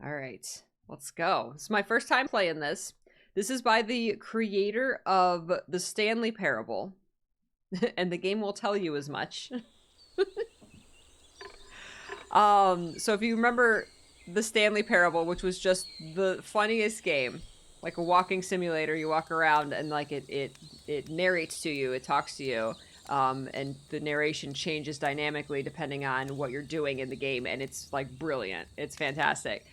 All right, let's go. This is my first time playing this. This is by the creator of the Stanley Parable, and the game will tell you as much. So if you remember the Stanley Parable, which was just the funniest game, like a walking simulator, you walk around and like it narrates to you, it talks to you, and the narration changes dynamically depending on what you're doing in the game, and it's like brilliant. It's fantastic.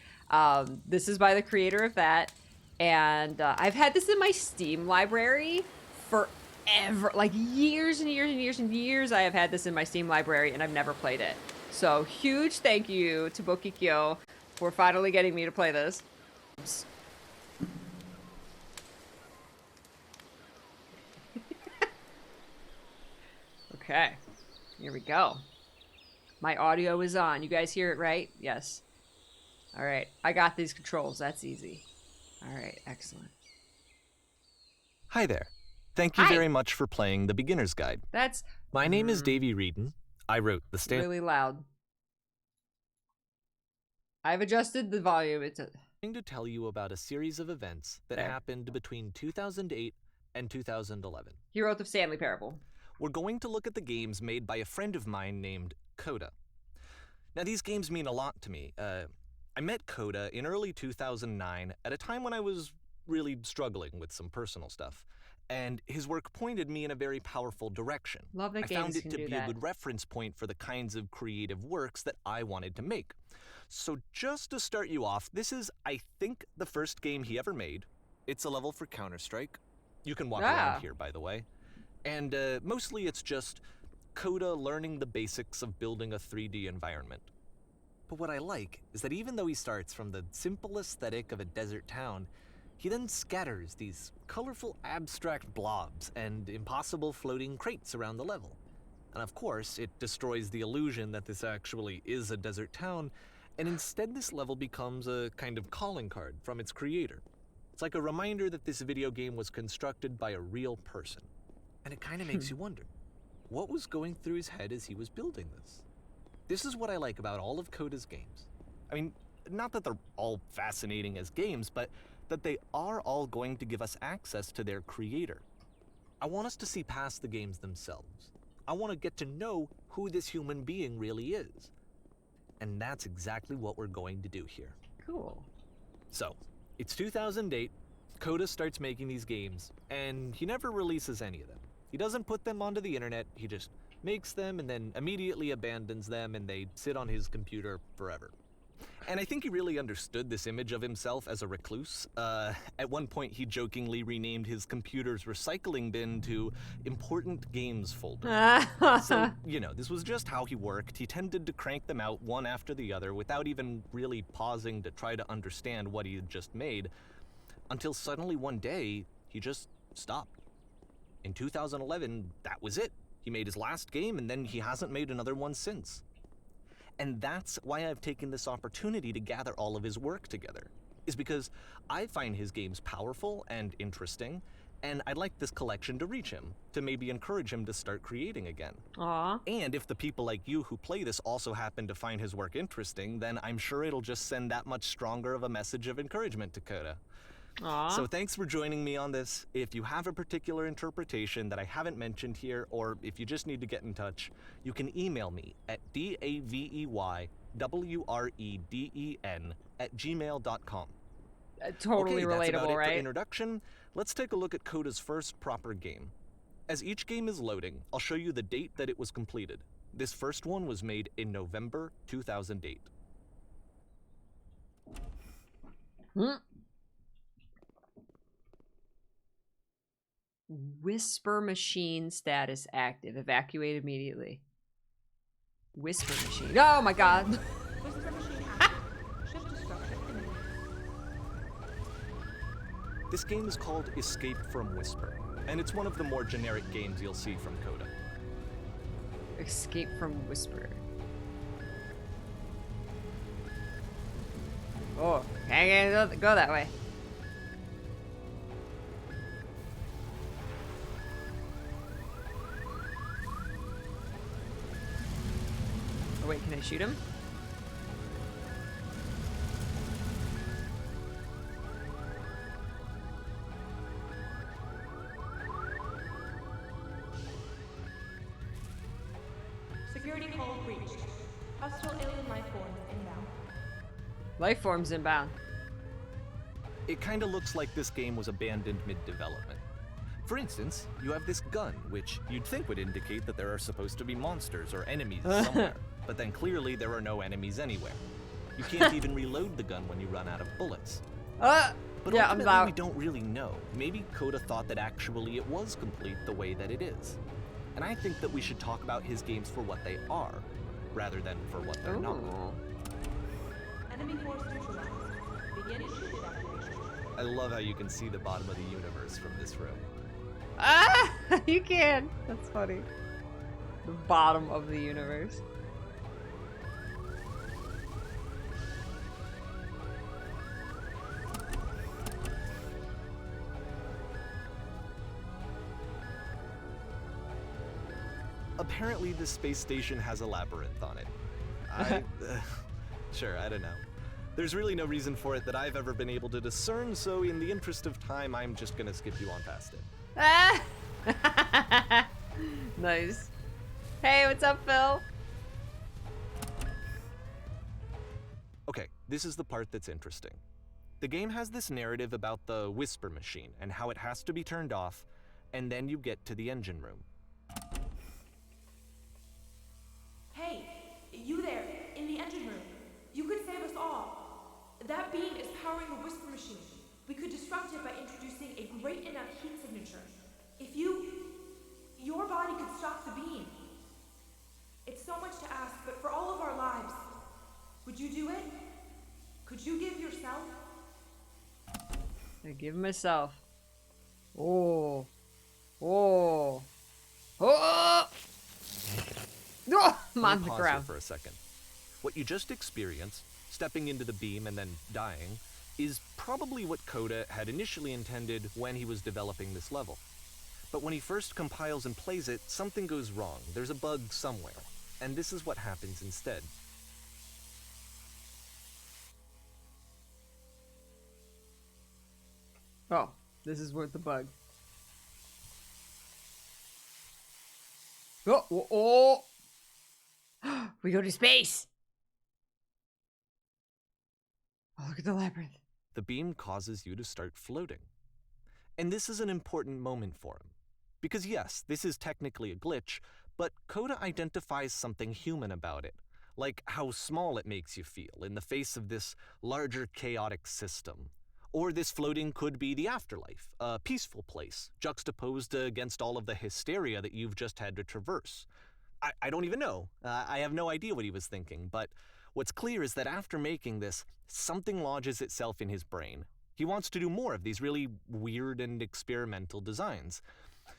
This is by the creator of that, and I've had this in my Steam library forever, like years and years and years and years. I have had this in my Steam library, and I've never played it. So huge thank you to Bokikyo for finally getting me to play this. Okay, here we go. My audio is on. You guys hear it, right? Yes. All right, I got these controls. That's easy. All right, excellent. Hi there. Thank you very much for playing the Beginner's Guide. That's... My name is Davey Reedon. I wrote the really loud. I've adjusted the volume. It's going to tell you about a series of events that happened between 2008 and 2011. He wrote the Stanley Parable. We're going to look at the games made by a friend of mine named Coda. Now, these games mean a lot to me. I met Coda in early 2009 at a time when I was really struggling with some personal stuff, and his work pointed me in a very powerful direction. Love that I games found it can to do be that. a good reference point for the kinds of creative works that I wanted to make. So just to start you off, this is, I think, the first game he ever made. It's a level for Counter-Strike. You can walk around here, by the way. And mostly it's just Coda learning the basics of building a 3D environment. But what I like is that even though he starts from the simple aesthetic of a desert town, he then scatters these colorful abstract blobs and impossible floating crates around the level. And of course, it destroys the illusion that this actually is a desert town, and instead this level becomes a kind of calling card from its creator. It's like a reminder that this video game was constructed by a real person. And it kind of makes you wonder, what was going through his head as he was building this? This is what I like about all of Coda's games. I mean, not that they're all fascinating as games, but that they are all going to give us access to their creator. I want us to see past the games themselves. I want to get to know who this human being really is. And that's exactly what we're going to do here. Cool. So, it's 2008, Coda starts making these games, and he never releases any of them. He doesn't put them onto the internet, he just makes them and then immediately abandons them, and they sit on his computer forever. And I think he really understood this image of himself as a recluse. At one point, he jokingly renamed his computer's recycling bin to Important Games Folder. So, you know, this was just how he worked. He tended to crank them out one after the other without even really pausing to try to understand what he had just made, until suddenly one day, he just stopped. In 2011, that was it. He made his last game, and then he hasn't made another one since. And that's why I've taken this opportunity to gather all of his work together, is because I find his games powerful and interesting, and I'd like this collection to reach him, to maybe encourage him to start creating again. Aww. And if the people like you who play this also happen to find his work interesting, then I'm sure it'll just send that much stronger of a message of encouragement to Coda. Aww. So thanks for joining me on this. If you have a particular interpretation that I haven't mentioned here, or if you just need to get in touch, you can email me at daveywreden@gmail.com. Totally okay, that's about relatable, it right? For introduction, let's take a look at Coda's first proper game. As each game is loading, I'll show you the date that it was completed. This first one was made in November 2008. Whisper machine status active. Evacuate immediately. Whisper machine. Oh my god. This game is called Escape from Whisper, and it's one of the more generic games you'll see from Coda. Escape from Whisper. Oh, I can't go that way. Oh wait, can I shoot him? breached. Hostile alien life forms inbound. Life forms inbound. It kinda looks like this game was abandoned mid-development. For instance, you have this gun, which you'd think would indicate that there are supposed to be monsters or enemies somewhere, but then clearly there are no enemies anywhere. You can't even reload the gun when you run out of bullets. But yeah, I'm ultimately, out. we don't really know. Maybe Coda thought that actually it was complete the way that it is. And I think that we should talk about his games for what they are, rather than for what they're not. Ooh. Enemy force neutralized. Begin ship evacuation. I love how you can see the bottom of the universe from this room. Ah, you can. That's funny. The bottom of the universe. Apparently, this space station has a labyrinth on it. Sure, I don't know. There's really no reason for it that I've ever been able to discern, so in the interest of time, I'm just gonna skip you on past it. Ah! Nice. Hey, what's up, Phil? Okay, this is the part that's interesting. The game has this narrative about the whisper machine and how it has to be turned off, and then you get to the engine room. Hey, you there, in the engine room. You could save us all. That beam is powering the whisper machine. We could disrupt it by introducing a great enough heat signature. If your body could stop the beam. It's so much to ask, but for all of our lives, would you do it? Could you give yourself? I give myself. Oh. Oh. Oh! Oh! I'm on the Pause ground. here for a second. What you just experienced, stepping into the beam and then dying, is probably what Coda had initially intended when he was developing this level. But when he first compiles and plays it, something goes wrong. There's a bug somewhere. And this is what happens instead. Oh, this is worth the bug. Oh, oh, oh. We go to space. Oh, look at the labyrinth. The beam causes you to start floating. And this is an important moment for him. Because yes, this is technically a glitch, but Coda identifies something human about it, like how small it makes you feel in the face of this larger chaotic system. Or this floating could be the afterlife, a peaceful place, juxtaposed against all of the hysteria that you've just had to traverse. I don't even know. I have no idea what he was thinking, but what's clear is that after making this, something lodges itself in his brain. He wants to do more of these really weird and experimental designs.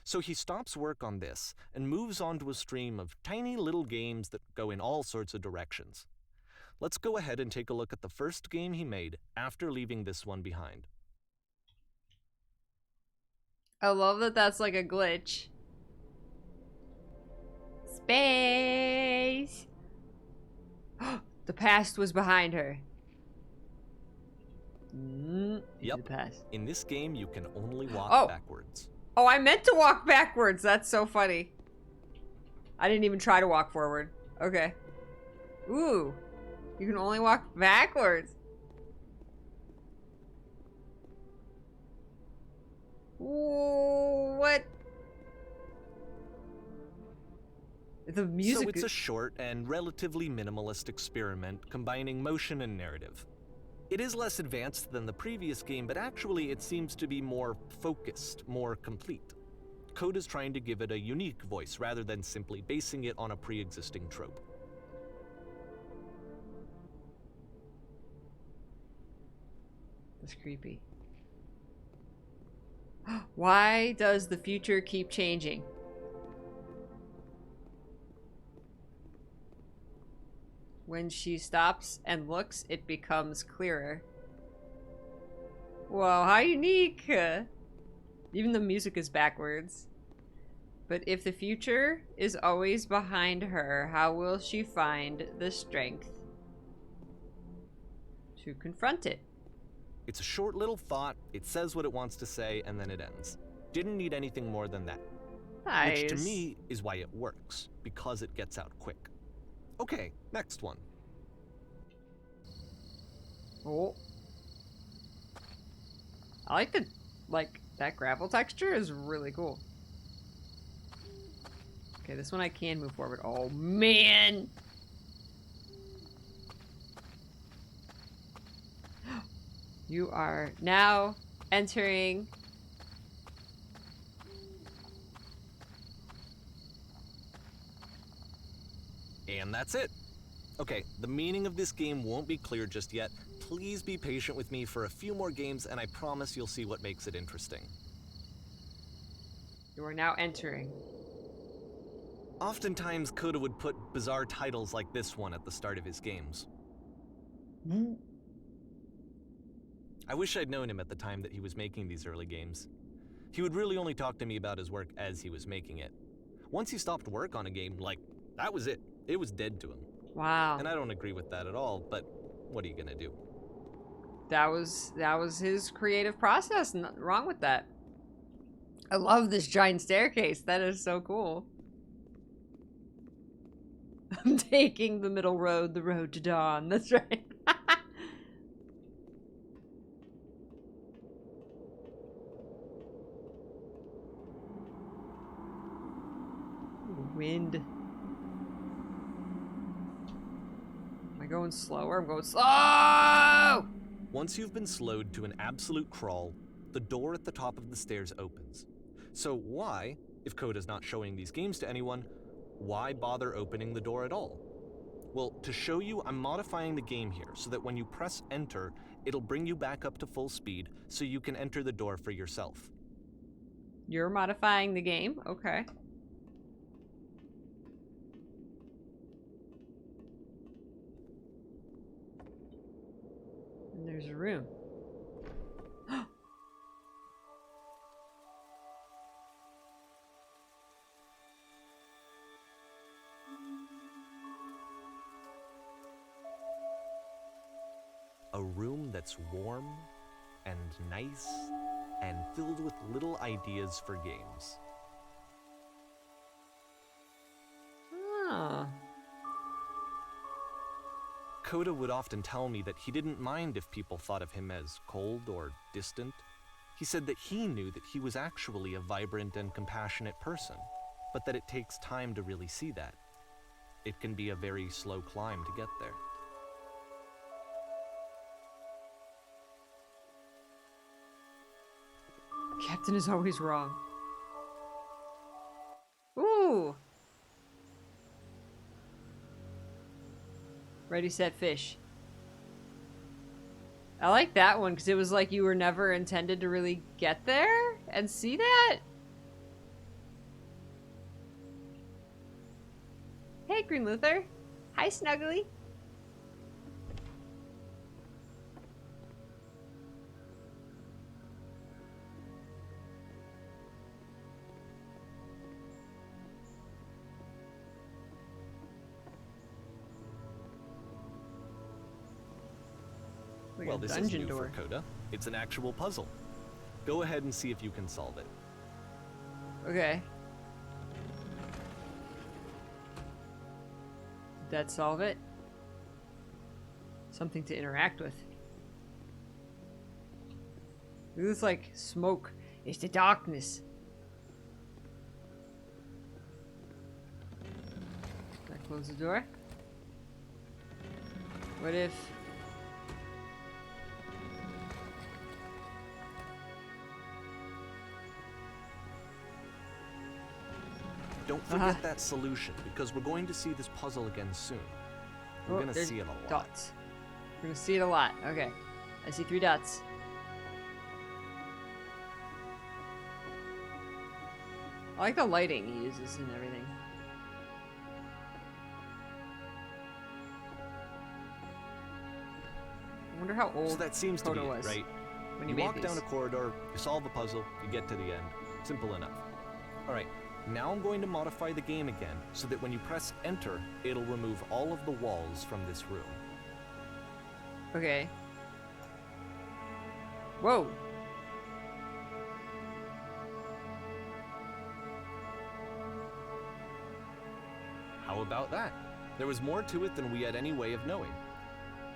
So he stops work on this and moves on to a stream of tiny little games that go in all sorts of directions. Let's go ahead and take a look at the first game he made after leaving this one behind. I love that that's like a glitch. Space! The past was behind her. Yep. The past. In this game, you can only walk backwards. Oh, I meant to walk backwards. That's so funny. I didn't even try to walk forward. Okay. Ooh. You can only walk backwards. Ooh, what? The music. So it's a short and relatively minimalist experiment combining motion and narrative. It is less advanced than the previous game, but actually it seems to be more focused, more complete. Coda's trying to give it a unique voice rather than simply basing it on a pre-existing trope. That's creepy. Why does the future keep changing? When she stops and looks, it becomes clearer. Whoa, how unique! Even the music is backwards. But if the future is always behind her, how will she find the strength to confront it? It's a short little thought, it says what it wants to say, and then it ends. Didn't need anything more than that. Nice. Which to me is why it works, because it gets out quick. Okay, next one. Oh. I like that gravel texture is really cool. Okay, this one I can move forward. Oh, man! You are now entering... And that's it. Okay, the meaning of this game won't be clear just yet. Please be patient with me for a few more games, and I promise you'll see what makes it interesting. You are now entering. Oftentimes, Coda would put bizarre titles like this one at the start of his games. I wish I'd known him at the time that he was making these early games. He would really only talk to me about his work as he was making it. Once he stopped work on a game, that was it. It was dead to him. Wow. And I don't agree with that at all, but what are you gonna do? That was his creative process. Nothing wrong with that. I love this giant staircase. That is so cool. I'm taking the middle road, the road to dawn. That's right. Wind. Am I going slower? I'm going slow! Once you've been slowed to an absolute crawl, the door at the top of the stairs opens. So why, if Coda's not showing these games to anyone, why bother opening the door at all? Well, to show you, I'm modifying the game here so that when you press enter, it'll bring you back up to full speed so you can enter the door for yourself. You're modifying the game? Okay. And there's a room. A room that's warm and nice and filled with little ideas for games. Oh. Coda would often tell me that he didn't mind if people thought of him as cold or distant. He said that he knew that he was actually a vibrant and compassionate person, but that it takes time to really see that. It can be a very slow climb to get there. Captain is always wrong. Ooh. Ready, set, fish. I like that one because it was like you were never intended to really get there and see that. Hey, Green Luther. Hi, Snuggly. Like Well, a this is dungeon new door. for Coda. It's an actual puzzle. Go ahead and see if you can solve it. Okay. Did that solve it? Something to interact with. Look at this, like, smoke. It's the darkness. Can I close the door? What if... Don't forget that solution, because we're going to see this puzzle again soon. We're Oh, going to there's see it a lot. dots. We're gonna see it a lot. Okay. I see 3 dots. I like the lighting he uses and everything. I wonder how old So that seems to be Coda it, was right? when he You made walk these. down a corridor, you solve a puzzle, you get to the end. Simple enough. Alright, now I'm going to modify the game again so that when you press enter, it'll remove all of the walls from this room. Okay. Whoa. How about that? There was more to it than we had any way of knowing.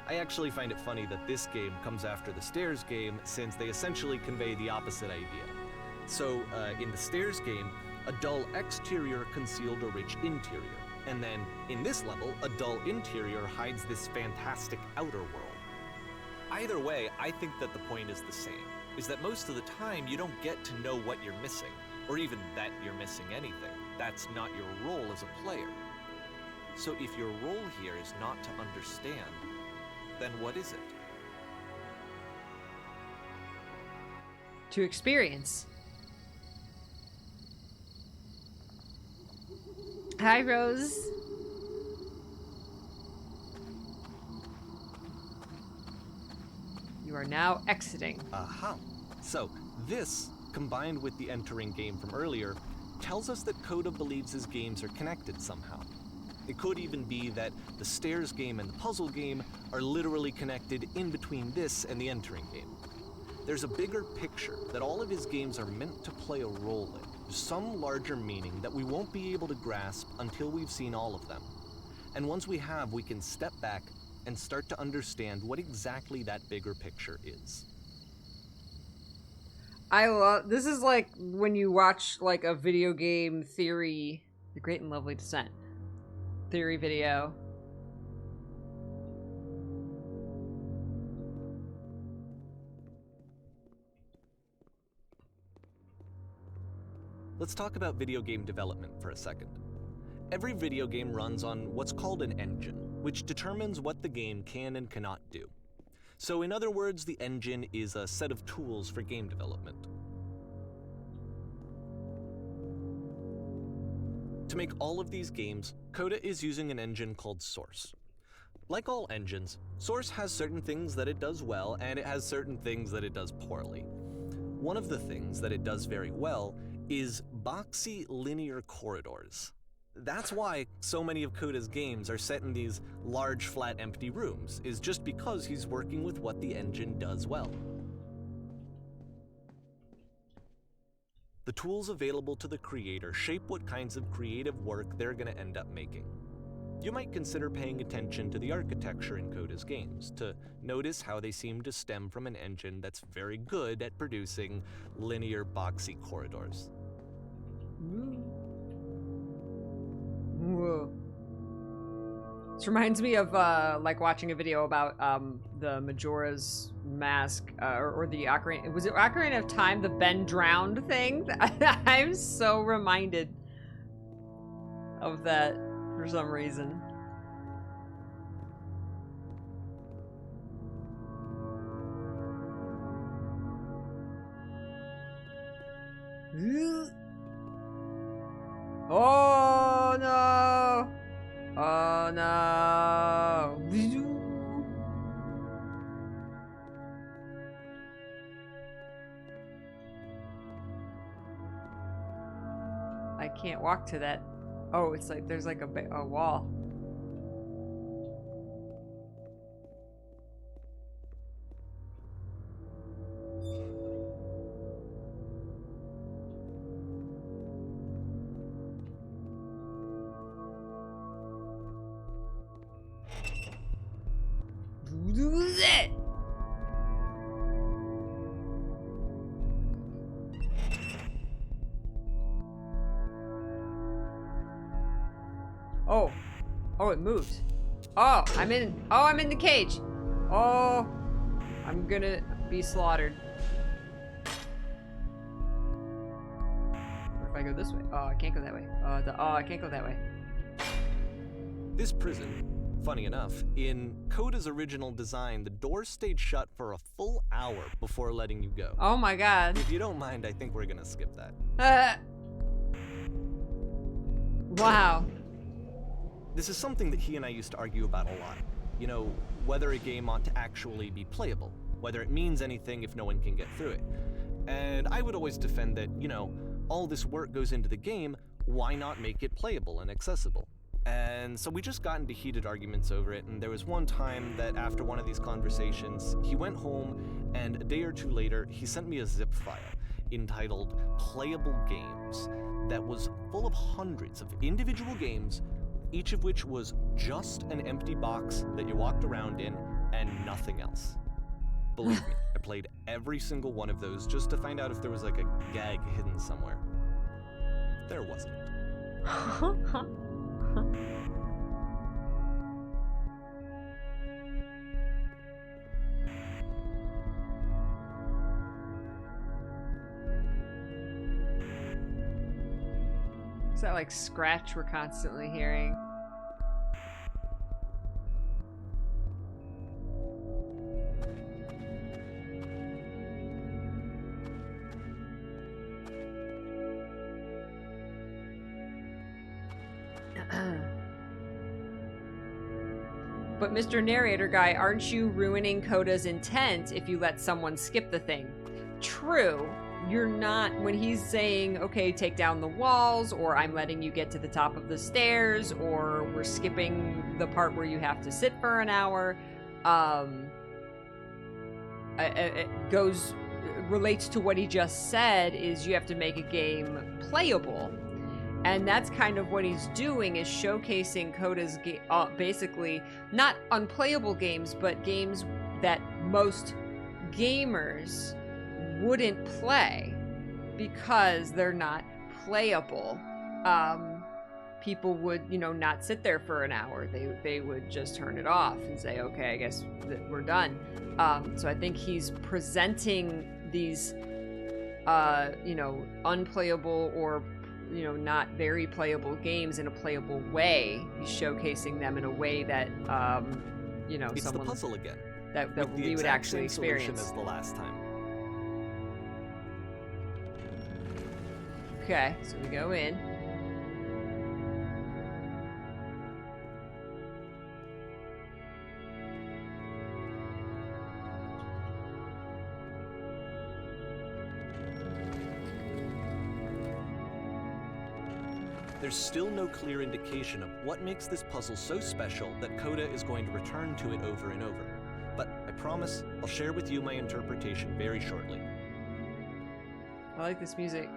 I actually find it funny that this game comes after the Stairs game, since they essentially convey the opposite idea. So, in the Stairs game, a dull exterior concealed a rich interior. And then, in this level, a dull interior hides this fantastic outer world. Either way, I think that the point is the same, is that most of the time you don't get to know what you're missing, or even that you're missing anything. That's not your role as a player. So if your role here is not to understand, then what is it? To experience. Hi, Rose. You are now exiting. Aha. So, this, combined with the entering game from earlier, tells us that Coda believes his games are connected somehow. It could even be that the Stairs game and the puzzle game are literally connected in between this and the entering game. There's a bigger picture that all of his games are meant to play a role in, some larger meaning that we won't be able to grasp until we've seen all of them. And once we have, we can step back and start to understand what exactly that bigger picture is. I love this. Is like when you watch like a video game theory, The Great and Lovely Descent theory video. Let's talk about video game development for a second. Every video game runs on what's called an engine, which determines what the game can and cannot do. So in other words, the engine is a set of tools for game development. To make all of these games, Coda is using an engine called Source. Like all engines, Source has certain things that it does well, and it has certain things that it does poorly. One of the things that it does very well is boxy linear corridors. That's why so many of Coda's games are set in these large, flat, empty rooms, is just because he's working with what the engine does well. The tools available to the creator shape what kinds of creative work they're going to end up making. You might consider paying attention to the architecture in Coda's games, to notice how they seem to stem from an engine that's very good at producing linear, boxy corridors. Whoa. This reminds me of like watching a video about the Majora's Mask or the Ocarina. Was it Ocarina of Time? The Ben drowned thing. I'm so reminded of that for some reason. Oh no! Oh no! I can't walk to that. Oh, it's like there's like a wall. Oh, it moved. Oh, I'm in the cage. Oh, I'm gonna be slaughtered. What if I go this way? Oh, I can't go that way. I can't go that way. This prison, funny enough, in Coda's original design, the door stayed shut for a full hour before letting you go. Oh my god. If you don't mind, I think we're gonna skip that. Wow. This is something that he and I used to argue about a lot. You know, whether a game ought to actually be playable, whether it means anything if no one can get through it. And I would always defend that, you know, all this work goes into the game, why not make it playable and accessible? And so we just got into heated arguments over it, and there was one time that after one of these conversations, he went home, and a day or two later, he sent me a zip file entitled Playable Games that was full of hundreds of individual games each of which was just an empty box that you walked around in and nothing else. Believe me, I played every single one of those just to find out if there was like a gag hidden somewhere. There wasn't. Is that like scratch we're constantly hearing? But Mr. Narrator guy, aren't you ruining Coda's intent if you let someone skip the thing? True. You're not, when he's saying, okay, take down the walls, or I'm letting you get to the top of the stairs, or we're skipping the part where you have to sit for an hour, it relates to what he just said, is you have to make a game playable. And that's kind of what he's doing, is showcasing Coda's basically not unplayable games, but games that most gamers wouldn't play because they're not playable. People would, not sit there for an hour. They would just turn it off and say, okay, I guess we're done. So I think he's presenting these, unplayable or not very playable games in a playable way. He's showcasing them in a way that, It's the puzzle again. That with we would actually experience. As the last time. Okay, so we go in. There's still no clear indication of what makes this puzzle so special that Coda is going to return to it over and over. But I promise I'll share with you my interpretation very shortly. I like this music.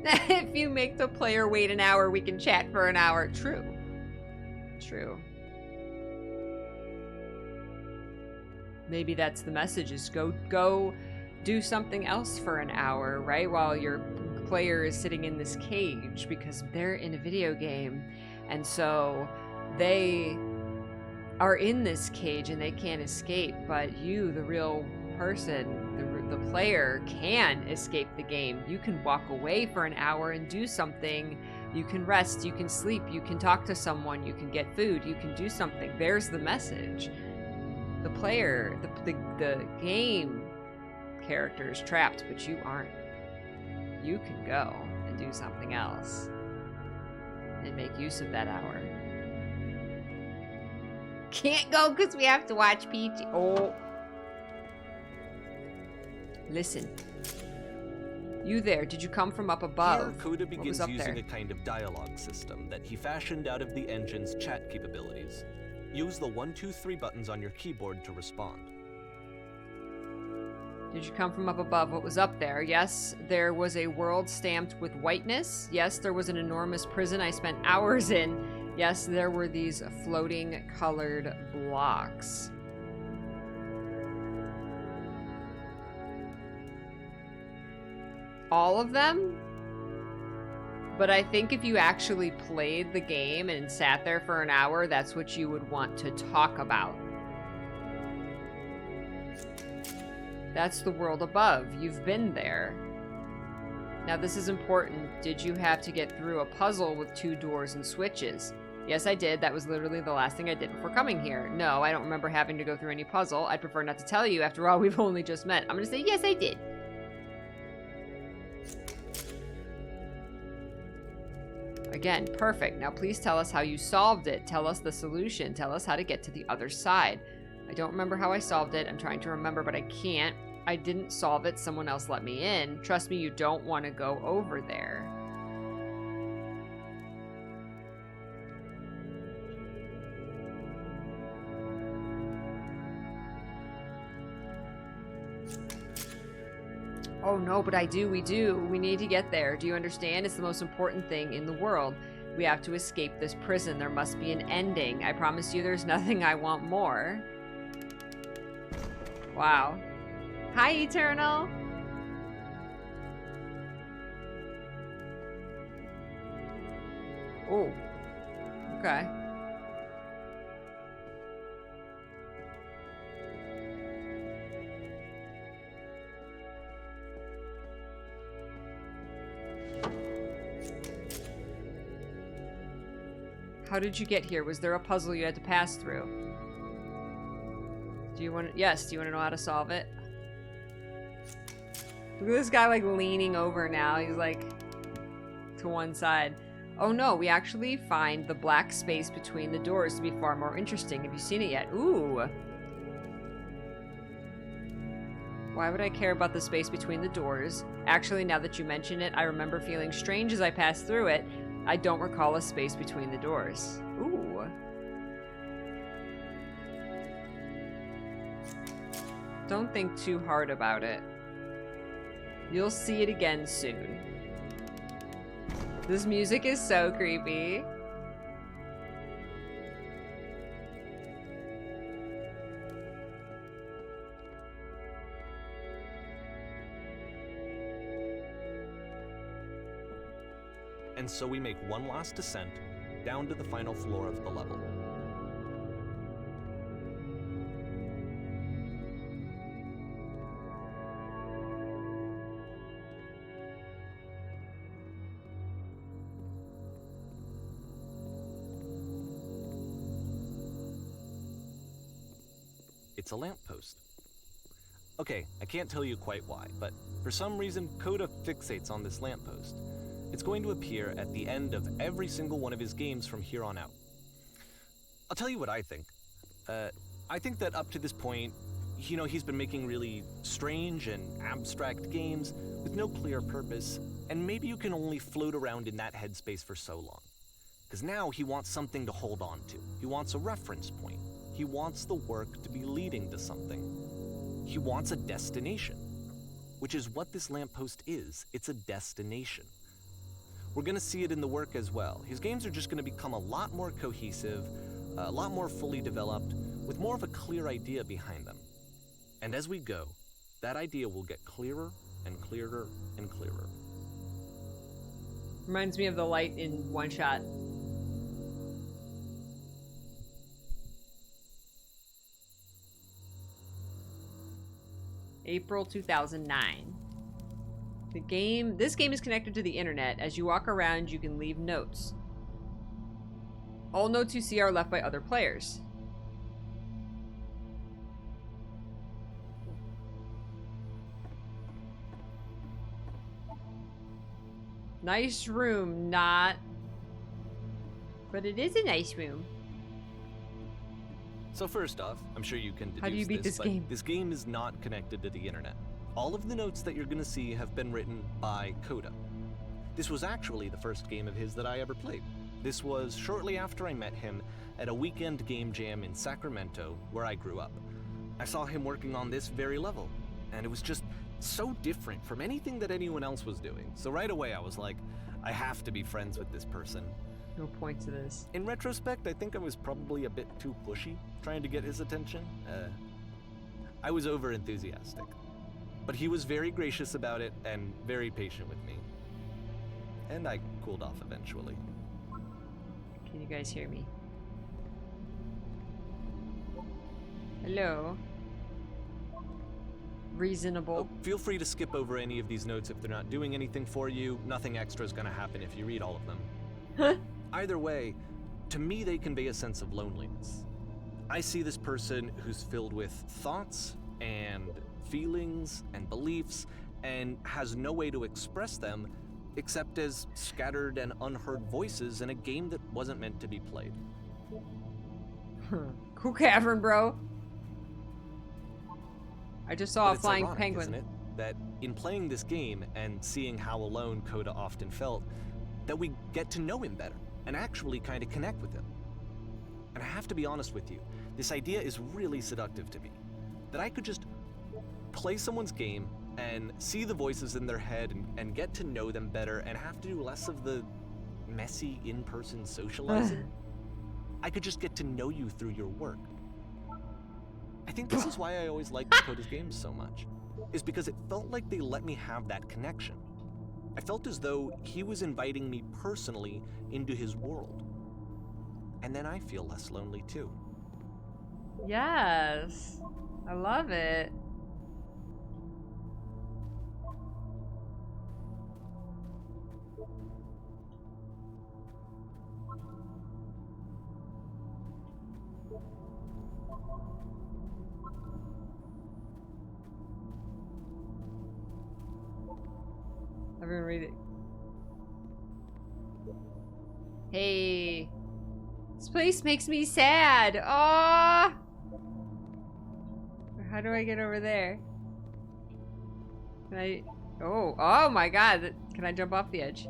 If you make the player wait an hour, we can chat for an hour. True. True. Maybe that's the message, is go do something else for an hour, right? While your player is sitting in this cage, because they're in a video game. And so they are in this cage and they can't escape, but you, the real person, the player, can escape the game. You can walk away for an hour and do something. You can rest, you can sleep, you can talk to someone, you can get food, you can do something. There's the message. The player, the game character is trapped, but you aren't. You can go and do something else and make use of that hour. Can't go because we have to watch Peachy. Oh. Listen. You there, did you come from up above? Here, Coda begins using there? a kind of dialogue system that he fashioned out of the engine's chat capabilities. Use the 1, 2, 3 buttons on your keyboard to respond. Did you come from up above? What was up there? Yes, there was a world stamped with whiteness. Yes, there was an enormous prison I spent hours in. Yes, there were these floating colored blocks. All of them? But I think if you actually played the game and sat there for an hour, that's what you would want to talk about. That's the world above. You've been there. Now this is important. Did you have to get through a puzzle with 2 doors and switches? Yes, I did. That was literally the last thing I did before coming here. No, I don't remember having to go through any puzzle. I'd prefer not to tell you. After all, we've only just met. I'm gonna say, yes, I did. Again, perfect. Now please tell us how you solved it. Tell us the solution. Tell us how to get to the other side. I don't remember how I solved it. I'm trying to remember, but I can't. I didn't solve it. Someone else let me in. Trust me, you don't want to go over there. Oh no, but we do. We need to get there. Do you understand? It's the most important thing in the world. We have to escape this prison. There must be an ending. I promise you there's nothing I want more. Wow. Hi, Eternal. Oh. Okay. How did you get here? Was there a puzzle you had to pass through? Do you want to... Yes, do you want to know how to solve it? Look at this guy, like, leaning over now. He's, like, to one side. Oh, no, we actually find the black space between the doors to be far more interesting. Have you seen it yet? Ooh. Why would I care about the space between the doors? Actually, now that you mention it, I remember feeling strange as I passed through it. I don't recall a space between the doors. Ooh. Don't think too hard about it. You'll see it again soon. This music is so creepy. And so we make one last descent down to the final floor of the level. It's a lamppost. Okay, I can't tell you quite why, but for some reason Coda fixates on this lamppost. It's going to appear at the end of every single one of his games from here on out. I'll tell you what I think. I think that up to this point, you know, he's been making really strange and abstract games with no clear purpose, and maybe you can only float around in that headspace for so long. Because now he wants something to hold on to. He wants a reference point. He wants the work to be leading to something. He wants a destination, which is what this lamppost is. It's a destination. We're going to see it in the work as well. His games are just going to become a lot more cohesive, a lot more fully developed, with more of a clear idea behind them. And as we go, that idea will get clearer and clearer and clearer. Reminds me of the light in One Shot. April 2009. This game is connected to the internet. As you walk around, you can leave notes. All notes you see are left by other players. Nice room, not... But it is a nice room. So first off, I'm sure you can deduce How do you beat this game? This game is not connected to the internet. All of the notes that you're going to see have been written by Coda. This was actually the first game of his that I ever played. This was shortly after I met him at a weekend game jam in Sacramento, where I grew up. I saw him working on this very level, and it was just so different from anything that anyone else was doing. So right away I was like, I have to be friends with this person. No point to this. In retrospect, I think I was probably a bit too pushy, trying to get his attention. I was over-enthusiastic. But he was very gracious about it and very patient with me. And I cooled off eventually. Can you guys hear me? Hello? Reasonable. Oh, feel free to skip over any of these notes if they're not doing anything for you. Nothing extra is going to happen if you read all of them. Either way, to me they convey a sense of loneliness. I see this person who's filled with thoughts and feelings and beliefs and has no way to express them except as scattered and unheard voices in a game that wasn't meant to be played. Cool cavern, bro. I just saw a flying ironic, penguin. Isn't it? That in playing this game and seeing how alone Coda often felt, that we get to know him better and actually kind of connect with him. And I have to be honest with you, this idea is really seductive to me. That I could just play someone's game and see the voices in their head and get to know them better and have to do less of the messy in-person socializing. I could just get to know you through your work. I think this is why I always liked Dakota's games so much, is because it felt like they let me have that connection. I felt as though he was inviting me personally into his world. And then I feel less lonely too. Yes. I love it. Everyone read it. Hey. This place makes me sad. Aww. How do I get over there? Can I... Oh my god. Can I jump off the edge?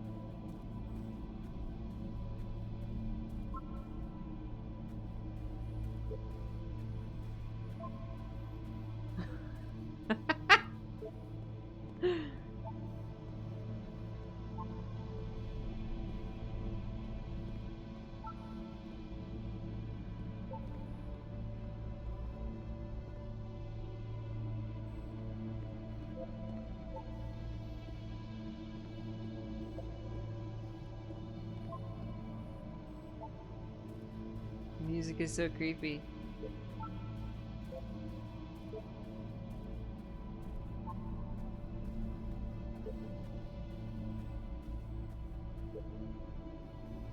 Music is so creepy.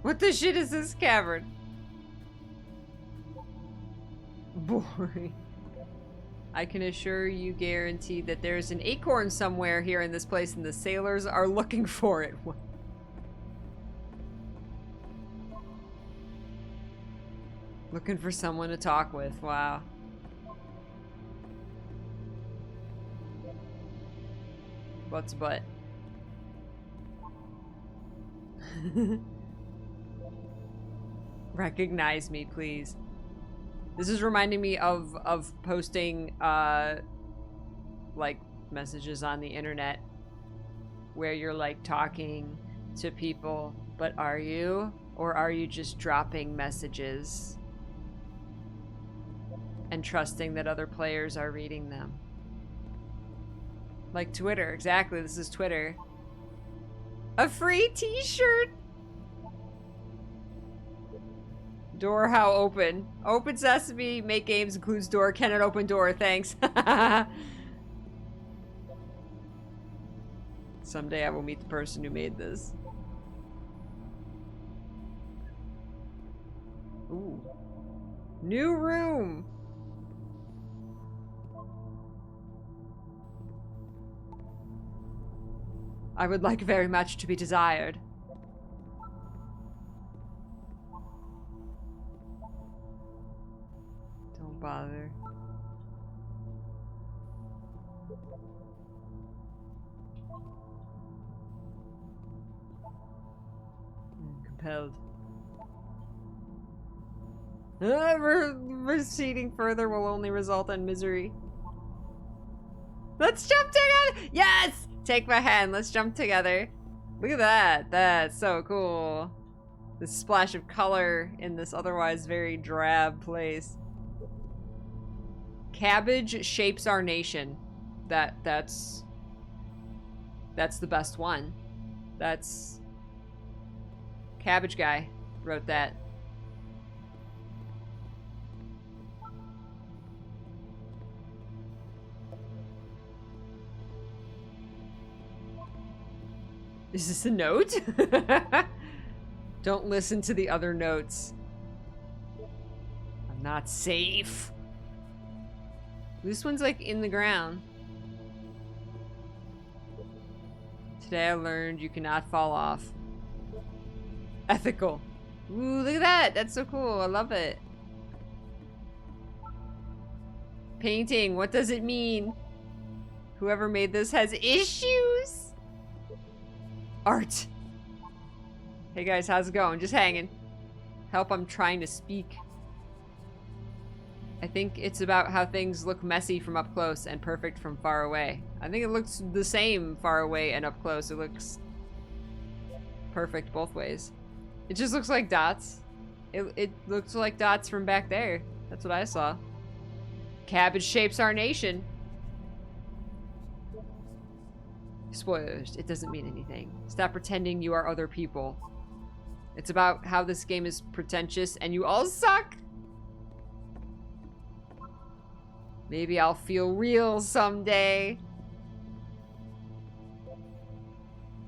What the shit is this cavern? Boring. I can assure you, guarantee that there's an acorn somewhere here in this place and the sailors are looking for it. Looking for someone to talk with. Wow. What's butt? Recognize me, please. This is reminding me of posting like messages on the internet where you're like talking to people, but are you? Or are you just dropping messages and trusting that other players are reading them? Like Twitter, exactly. This is Twitter. A free t-shirt! Door how open? Open sesame, make games includes door, cannot open door, thanks. Someday I will meet the person who made this. Ooh. New room! I would like very much to be desired. Don't bother. I'm compelled. Receding further will only result in misery. Let's jump together! Yes! Take my hand, let's jump together. Look at that. That's so cool. This splash of color in this otherwise very drab place. Cabbage shapes our nation. That's the best one. That's Cabbage Guy wrote that. Is this a note? Don't listen to the other notes. I'm not safe. This one's like in the ground. Today I learned you cannot fall off. Ethical. Ooh, look at that. That's so cool. I love it. Painting. What does it mean? Whoever made this has issues. Art. Hey guys, how's it going? Just hanging. Help, I'm trying to speak. I think it's about how things look messy from up close and perfect from far away. I think it looks the same far away and up close. It looks perfect both ways. It just looks like dots. It looks like dots from back there. That's what I saw. Cabbage shapes our nation. Spoilers, it doesn't mean anything. Stop pretending you are other people. It's about how this game is pretentious and you all suck. Maybe I'll feel real someday.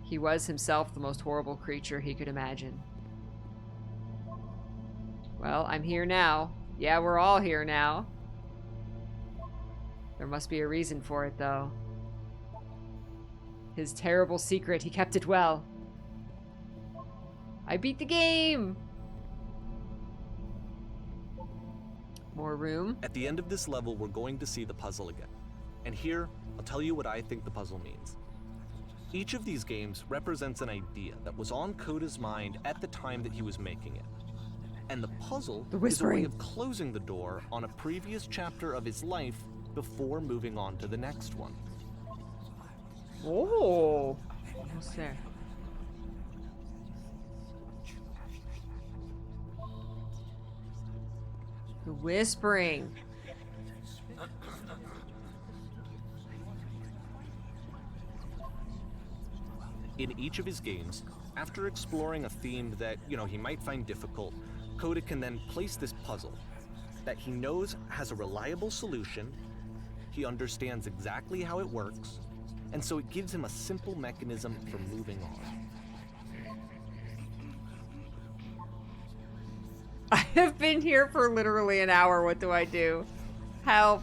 He was himself the most horrible creature he could imagine. Well, I'm here now. Yeah, we're all here now. There must be a reason for it, though. His terrible secret, he kept it well. I beat the game! More room. At the end of this level, we're going to see the puzzle again. And here, I'll tell you what I think the puzzle means. Each of these games represents an idea that was on Coda's mind at the time that he was making it. And the puzzle is a way of closing the door on a previous chapter of his life before moving on to the next one. Oh, almost there. The whispering. In each of his games, after exploring a theme that, he might find difficult, Coda can then place this puzzle that he knows has a reliable solution, he understands exactly how it works, and so it gives him a simple mechanism for moving on. I have been here for literally an hour. What do I do? Help.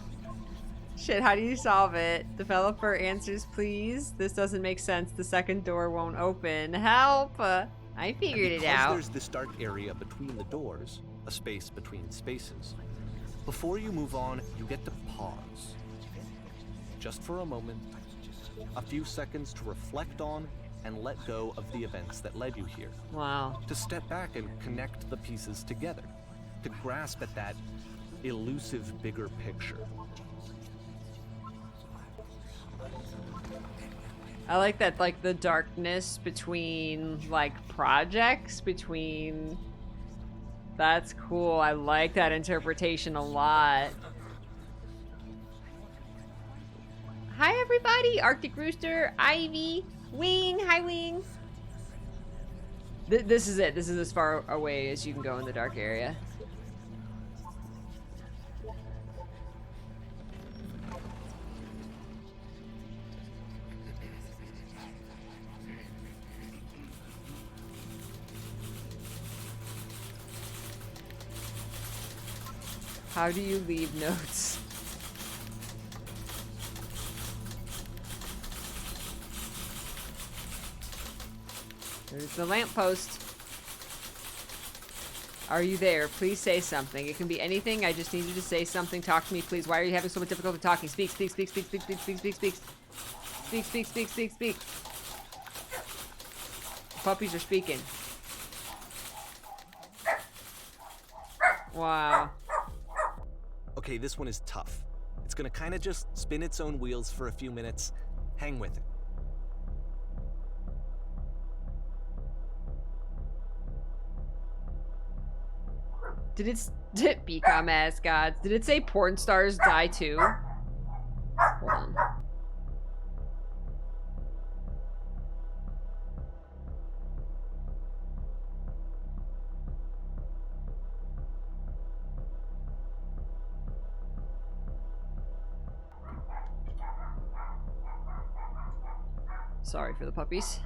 Shit, how do you solve it? Developer answers, please. This doesn't make sense. The second door won't open. Help! I figured it out. Because there's this dark area between the doors, a space between spaces, before you move on, you get to pause. Just for a moment, a few seconds to reflect on and let go of the events that led you here. Wow. To step back and connect the pieces together. To grasp at that elusive bigger picture. I like that, like, the darkness between, like, projects, between... That's cool. I like that interpretation a lot. Hi, everybody. Arctic Rooster, Ivy, Wing. Hi, Wing. This is it. This is as far away as you can go in the dark area. How do you leave notes? There's the lamppost. Are you there? Please say something. It can be anything. I just need you to say something. Talk to me, please. Why are you having so much difficulty talking? Speak, speak, speak, speak, speak, speak, speak, speak, speak. Speak, speak, speak, speak, speak. Puppies are speaking. Wow. Okay, this one is tough. It's gonna kind of just spin its own wheels for a few minutes. Hang with it. Did it become mascots? Did it say porn stars die too? Hold on. Sorry for the puppies.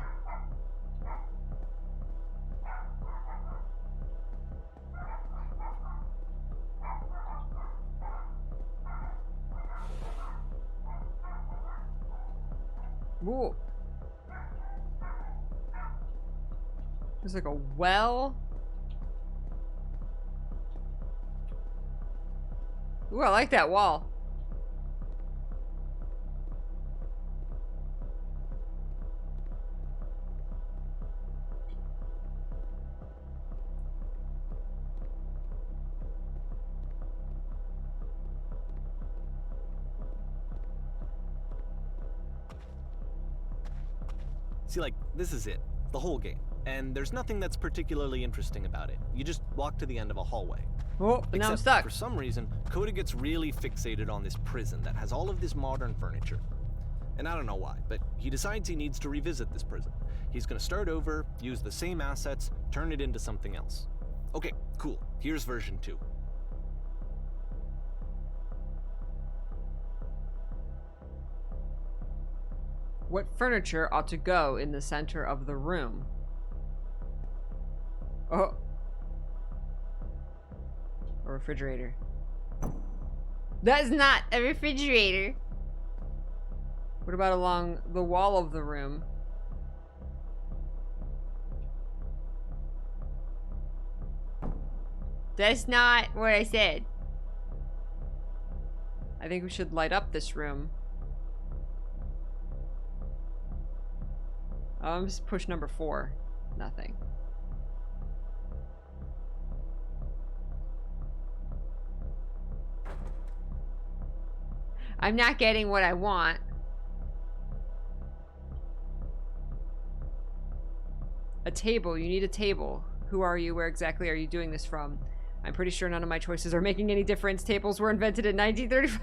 Whoa. There's like a well. Ooh, I like that wall. See, like, this is it. The whole game. And there's nothing that's particularly interesting about it. You just walk to the end of a hallway. Oh, and now I'm Except, stuck. for some reason, Coda gets really fixated on this prison that has all of this modern furniture. And I don't know why, but he decides he needs to revisit this prison. He's gonna start over, use the same assets, turn it into something else. Okay, cool. Here's version 2. What furniture ought to go in the center of the room? Oh. A refrigerator. That's not a refrigerator. What about along the wall of the room? That's not what I said. I think we should light up this room. Just push number 4. Nothing. I'm not getting what I want. A table. You need a table. Who are you? Where exactly are you doing this from? I'm pretty sure none of my choices are making any difference. Tables were invented in 1935.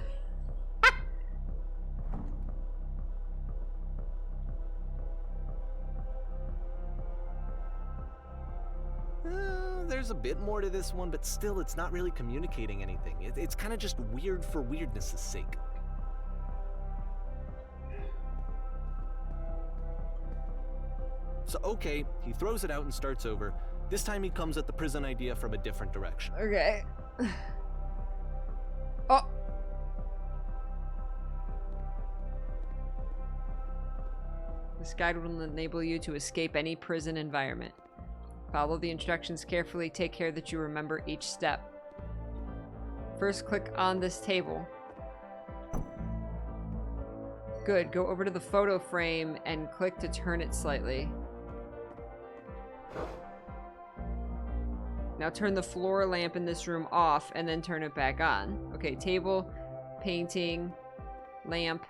There's a bit more to this one, but still, it's not really communicating anything. It's kind of just weird for weirdness' sake. So, okay, he throws it out and starts over. This time he comes at the prison idea from a different direction. Okay. Oh. This guide will enable you to escape any prison environment. Follow the instructions carefully. Take care that you remember each step. First, click on this table. Good. Go over to the photo frame and click to turn it slightly. Now turn the floor lamp in this room off and then turn it back on. Okay, table, painting, lamp.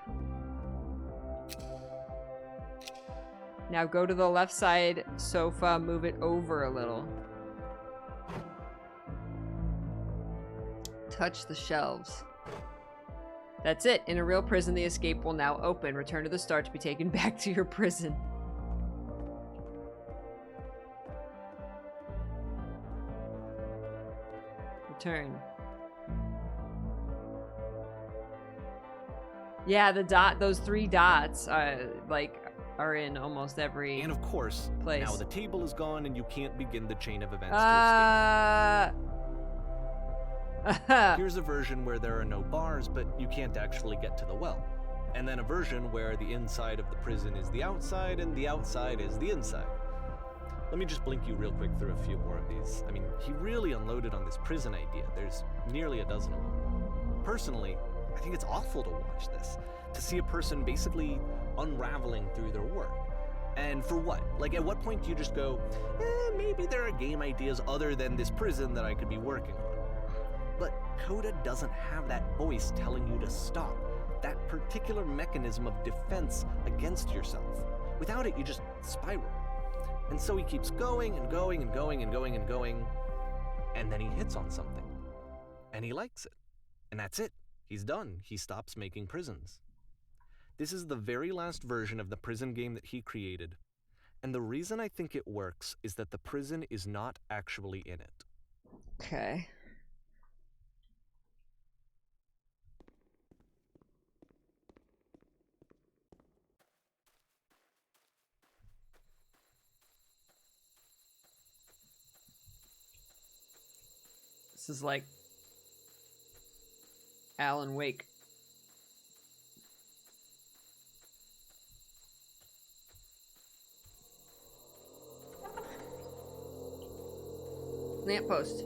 Now go to the left side sofa, move it over a little. Touch the shelves. That's it. In a real prison, the escape will now open. Return to the start to be taken back to your prison. Return. Yeah, the dot, those 3 dots, are in almost every And of course, place. now the table is gone and you can't begin the chain of events to escape. Here's a version where there are no bars, but you can't actually get to the well. And then a version where the inside of the prison is the outside and the outside is the inside. Let me just blink you real quick through a few more of these. I mean, he really unloaded on this prison idea. There's nearly a dozen of them. Personally, I think it's awful to watch this. To see a person basically unraveling through their work. And for what? Like, at what point do you just go, maybe there are game ideas other than this prison that I could be working on? But Coda doesn't have that voice telling you to stop. That particular mechanism of defense against yourself. Without it, you just spiral. And so he keeps going and going and going and going and going. And then he hits on something. And he likes it. And that's it. He's done. He stops making prisons. This is the very last version of the prison game that he created. And the reason I think it works is that the prison is not actually in it. Okay. This is like Alan Wake. Lamppost.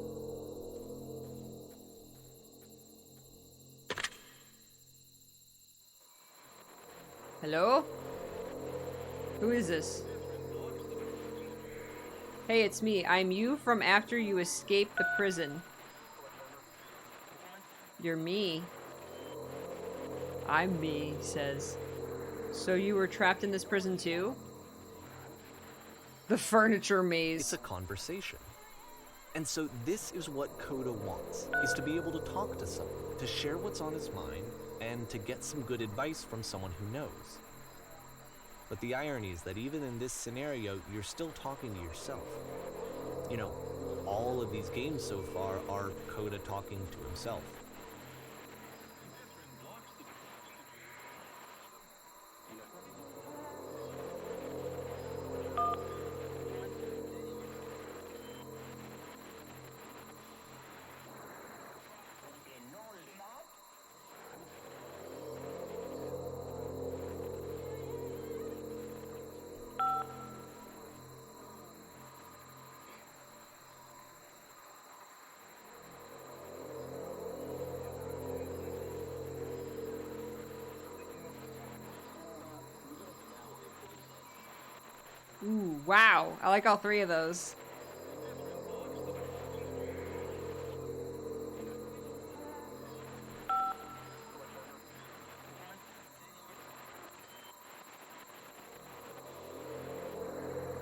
Hello? Who is this? Hey, it's me. I'm you from after you escaped the prison. You're me. I'm me, he says. So you were trapped in this prison too? The furniture It's maze. a conversation. And so this is what Coda wants, is to be able to talk to someone, to share what's on his mind, and to get some good advice from someone who knows. But the irony is that even in this scenario, you're still talking to yourself. You know, all of these games so far are Coda talking to himself. Ooh, wow. I like all three of those.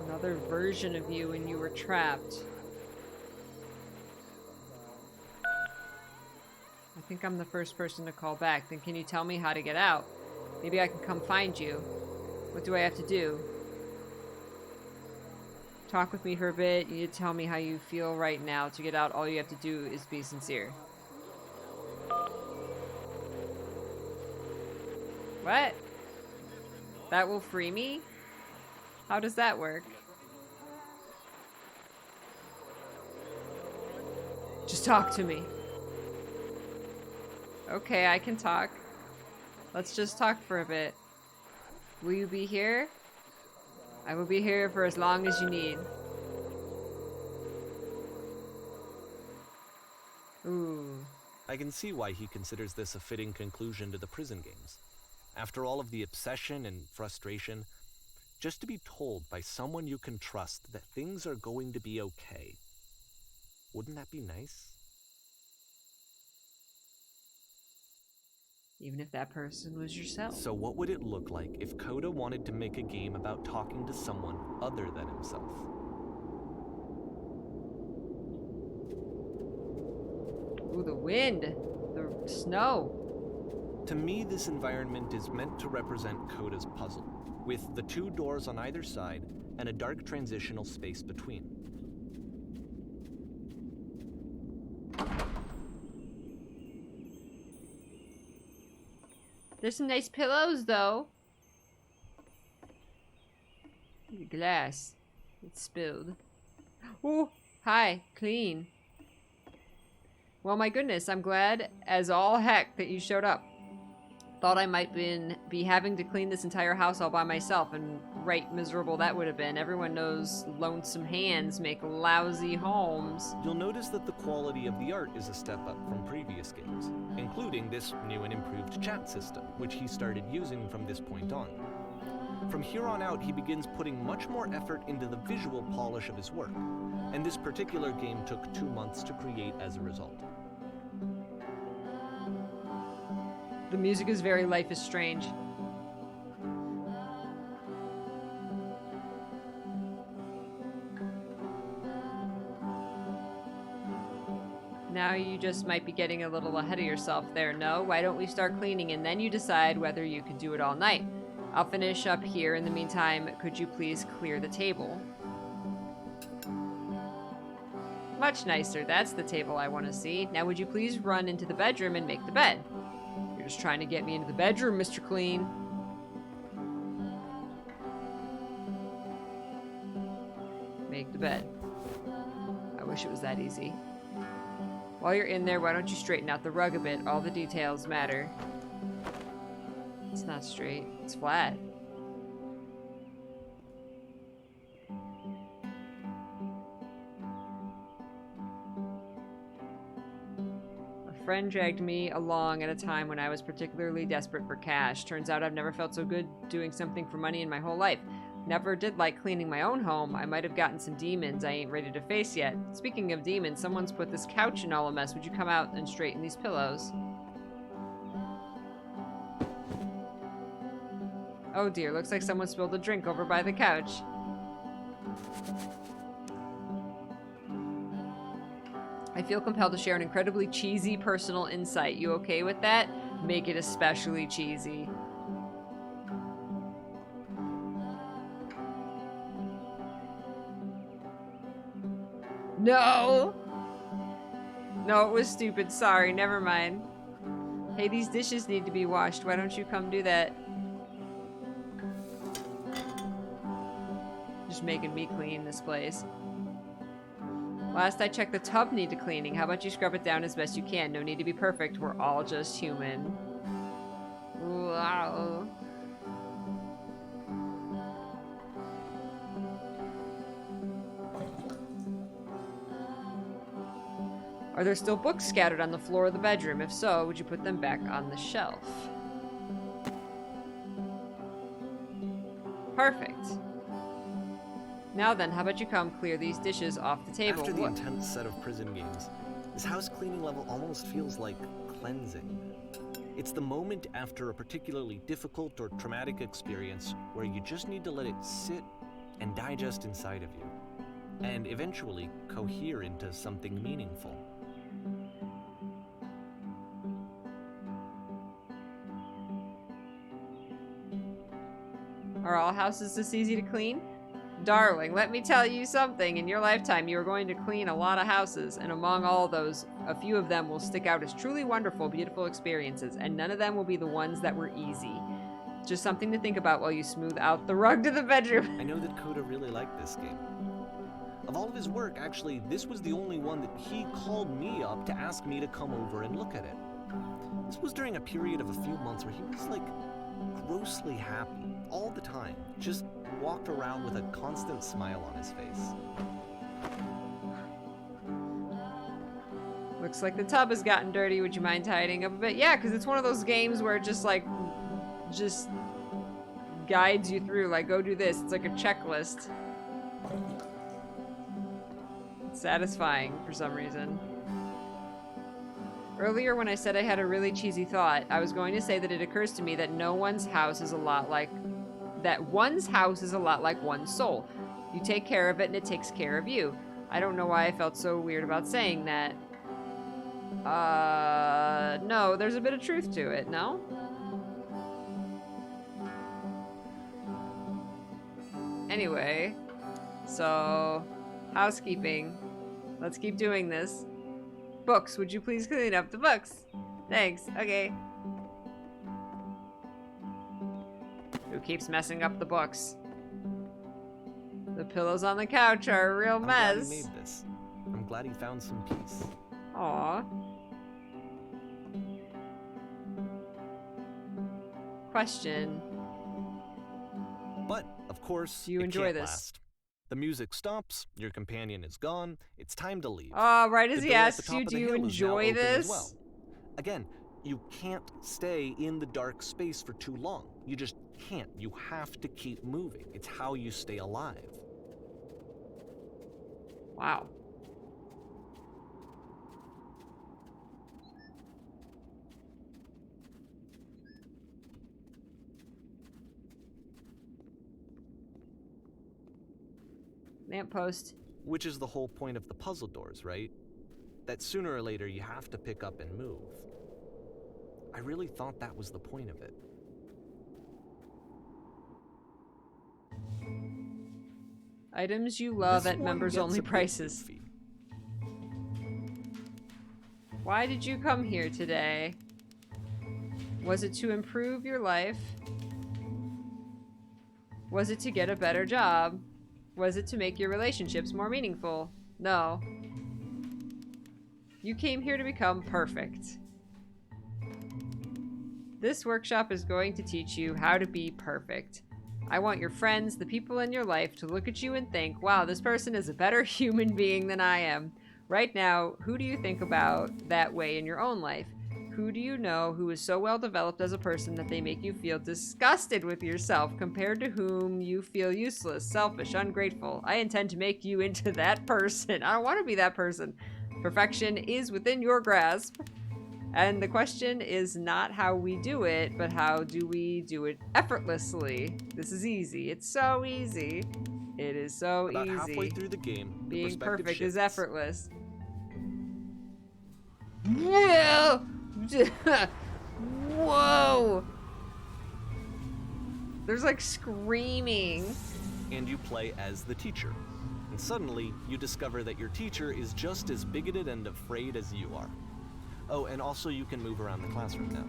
Another version of you when you were trapped. I think I'm the first person to call back. Then can you tell me how to get out? Maybe I can come find you. What do I have to do? Talk with me for a bit. You need to tell me how you feel right now. To get out, all you have to do is be sincere. What? That will free me? How does that work? Just talk to me. Okay, I can talk. Let's just talk for a bit. Will you be here? I will be here for as long as you need. Ooh. I can see why he considers this a fitting conclusion to the prison games. After all of the obsession and frustration, just to be told by someone you can trust that things are going to be okay. Wouldn't that be nice? Even if that person was yourself. So what would it look like if Coda wanted to make a game about talking to someone other than himself? Ooh, the wind. The snow. To me, this environment is meant to represent Coda's puzzle, with the two doors on either side and a dark transitional space between. There's some nice pillows, though. The glass. It's spilled. Oh, hi. Clean. Well, my goodness, I'm glad as all heck that you showed up. Thought I might be having to clean this entire house all by myself, and right miserable that would have been. Everyone knows lonesome hands make lousy homes. You'll notice that the quality of the art is a step up from previous games, including this new and improved chat system, which he started using from this point on. From here on out, he begins putting much more effort into the visual polish of his work, and this particular game took 2 months to create as a result. The music is very Life is Strange. Now you just might be getting a little ahead of yourself there, no? Why don't we start cleaning and then you decide whether you can do it all night? I'll finish up here. In the meantime, could you please clear the table? Much nicer. That's the table I want to see. Now would you please run into the bedroom and make the bed? You're just trying to get me into the bedroom, Mr. Clean. Make the bed. I wish it was that easy. While you're in there, why don't you straighten out the rug a bit? All the details matter. It's not straight. It's flat. A friend dragged me along at a time when I was particularly desperate for cash. Turns out I've never felt so good doing something for money in my whole life. Never did like cleaning my own home. I might have gotten some demons I ain't ready to face yet. Speaking of demons, someone's put this couch in all a mess. Would you come out and straighten these pillows? Oh dear, looks like someone spilled a drink over by the couch. I feel compelled to share an incredibly cheesy personal insight. You okay with that? Make it especially cheesy. No! No, it was stupid. Sorry, never mind. Hey, these dishes need to be washed. Why don't you come do that? Just making me clean this place. Last I checked, the tub needed cleaning. How about you scrub it down as best you can? No need to be perfect. We're all just human. Wow. Are there still books scattered on the floor of the bedroom? If so, would you put them back on the shelf? Perfect. Now then, how about you come clear these dishes off the table? After the intense set of prison games, this house cleaning level almost feels like cleansing. It's the moment after a particularly difficult or traumatic experience where you just need to let it sit and digest inside of you, and eventually cohere into something meaningful. Are all houses this easy to clean? Darling, let me tell you something. In your lifetime, you are going to clean a lot of houses, and among all those, a few of them will stick out as truly wonderful, beautiful experiences, and none of them will be the ones that were easy. Just something to think about while you smooth out the rug to the bedroom. I know that Coda really liked this game. Of all of his work, actually, this was the only one that he called me up to ask me to come over and look at it. This was during a period of a few months where he was, like, grossly happy all the time. Just walked around with a constant smile on his face. Looks like the tub has gotten dirty. Would you mind tidying up a bit? Yeah, because it's one of those games where it just guides you through. Like, go do this. It's like a checklist. It's satisfying for some reason. Earlier when I said I had a really cheesy thought, I was going to say that it occurs to me that one's house is a lot like one's soul. You take care of it and it takes care of you. I don't know why I felt so weird about saying that. No, there's a bit of truth to it, no? Anyway, so housekeeping. Let's keep doing this. Books, would you please clean up the books? Thanks, okay. Who keeps messing up the books? The pillows on the couch are a real mess. I'm glad he made this. I'm glad he found some peace. Aww. Question. But, of course, Do you it enjoy can't this? last. The music stops, your companion is gone, it's time to leave. Right as The he door at the asks top you, of do the you hill is now enjoy open as this? well. Again, you can't stay in the dark space for too long. You just can't. You have to keep moving. It's how you stay alive. Wow. Lamppost. Which is the whole point of the puzzle doors, right? That sooner or later you have to pick up and move. I really thought that was the point of it. Items you love This at one members gets only a bit prices. goofy. Why did you come here today? Was it to improve your life? Was it to get a better job? Was it to make your relationships more meaningful? No. You came here to become perfect. This workshop is going to teach you how to be perfect. I want your friends, the people in your life, to look at you and think, wow, this person is a better human being than I am. Right now, who do you think about that way in your own life? Who do you know who is so well developed as a person that they make you feel disgusted with yourself, compared to whom you feel useless, selfish, ungrateful? I intend to make you into that person. I don't want to be that person. Perfection is within your grasp. And the question is not how we do it, but how do we do it effortlessly? This is easy. It's so easy. It is so About easy. halfway through the game, the Being perspective perfect is shifts. effortless. Whoa! Whoa! There's like screaming. And you play as the teacher. And suddenly, you discover that your teacher is just as bigoted and afraid as you are. Oh, and also you can move around the classroom now.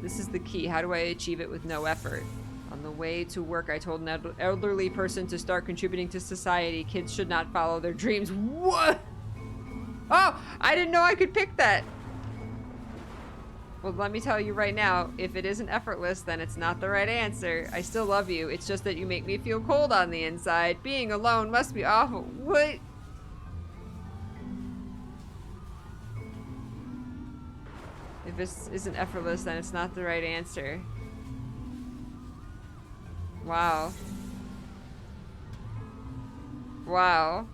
This is the key. How do I achieve it with no effort? On the way to work, I told an elderly person to start contributing to society. Kids should not follow their dreams. What? Oh, I didn't know I could pick that. Well, let me tell you right now, if it isn't effortless, then it's not the right answer. I still love you. It's just that you make me feel cold on the inside. Being alone must be awful. What? If this isn't effortless, then it's not the right answer. Wow. Wow.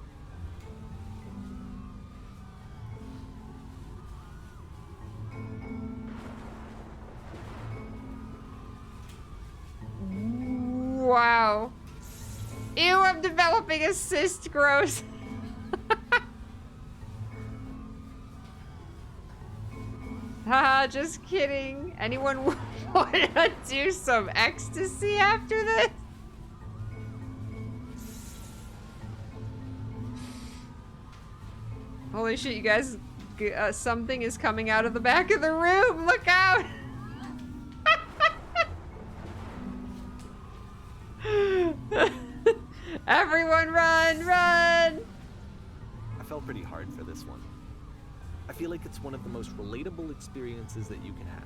Wow. Ew, I'm developing a cyst. Gross. Haha, just kidding. Anyone want to do some ecstasy after this? Holy shit, you guys. Something is coming out of the back of the room. Look out. Everyone run, run! I felt pretty hard for this one. I feel like it's one of the most relatable experiences that you can have.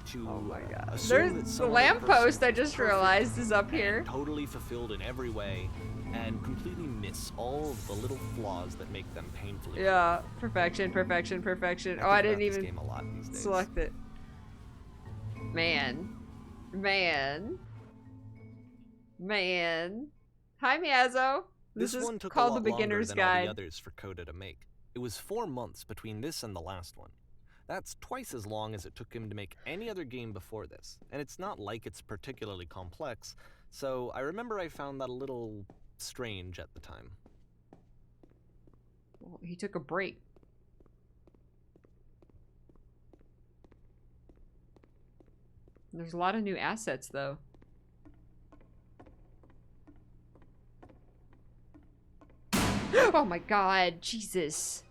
To Oh my god. assume There's that the some other lamppost person I is just perfect realized is up and here. totally fulfilled in every way, and completely miss all of the little flaws that make them painfully. Yeah, perfection, perfection, perfection. I Oh, I think didn't about this even game a lot these days. select it. Man. Man. Man. Hi, Miazo. This is one took called a the lot longer Beginner's than all Guide. the others for Coda to make. It was 4 months between this and the last one. That's twice as long as it took him to make any other game before this, and it's not like it's particularly complex, so I remember I found that a little strange at the time. Well, he took a break. There's a lot of new assets, though. Oh my god, Jesus.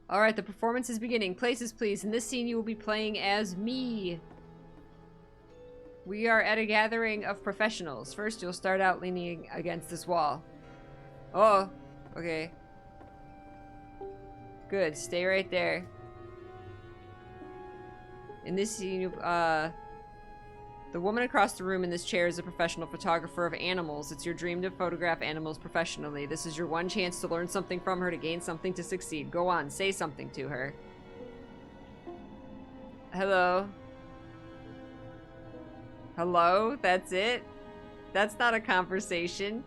Alright, the performance is beginning. Places, please. In this scene, you will be playing as me. We are at a gathering of professionals. First, you'll start out leaning against this wall. Oh, okay. Good, stay right there. In this scene, the woman across the room in this chair is a professional photographer of animals. It's your dream to photograph animals professionally. This is your one chance to learn something from her, to gain something, to succeed. Go on, say something to her. Hello? Hello? That's it? That's not a conversation.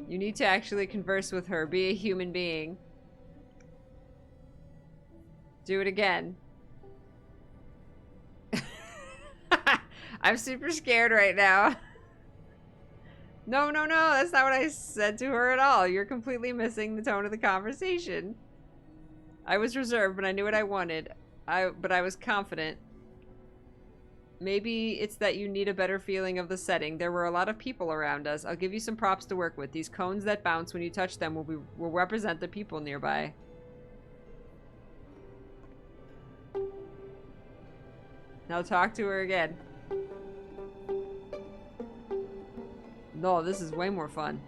You need to actually converse with her. Be a human being. Do it again. I'm super scared right now. No, no, no. That's not what I said to her at all. You're completely missing the tone of the conversation. I was reserved, but I knew what I wanted. But I was confident. Maybe it's that you need a better feeling of the setting. There were a lot of people around us. I'll give you some props to work with. These cones that bounce when you touch them will represent the people nearby. Now talk to her again. No, this is way more fun.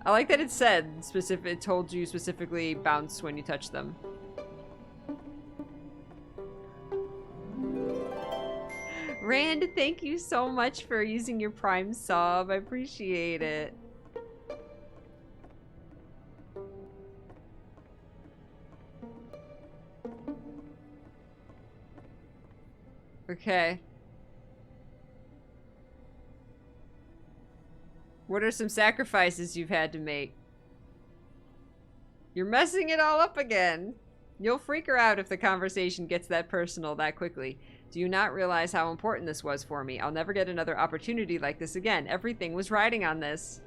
I like that it said it told you specifically bounce when you touch them. Rand, thank you so much for using your Prime sub. I appreciate it. Okay. What are some sacrifices you've had to make? You're messing it all up again. You'll freak her out if the conversation gets that personal that quickly. Do you not realize how important this was for me? I'll never get another opportunity like this again. Everything was riding on this.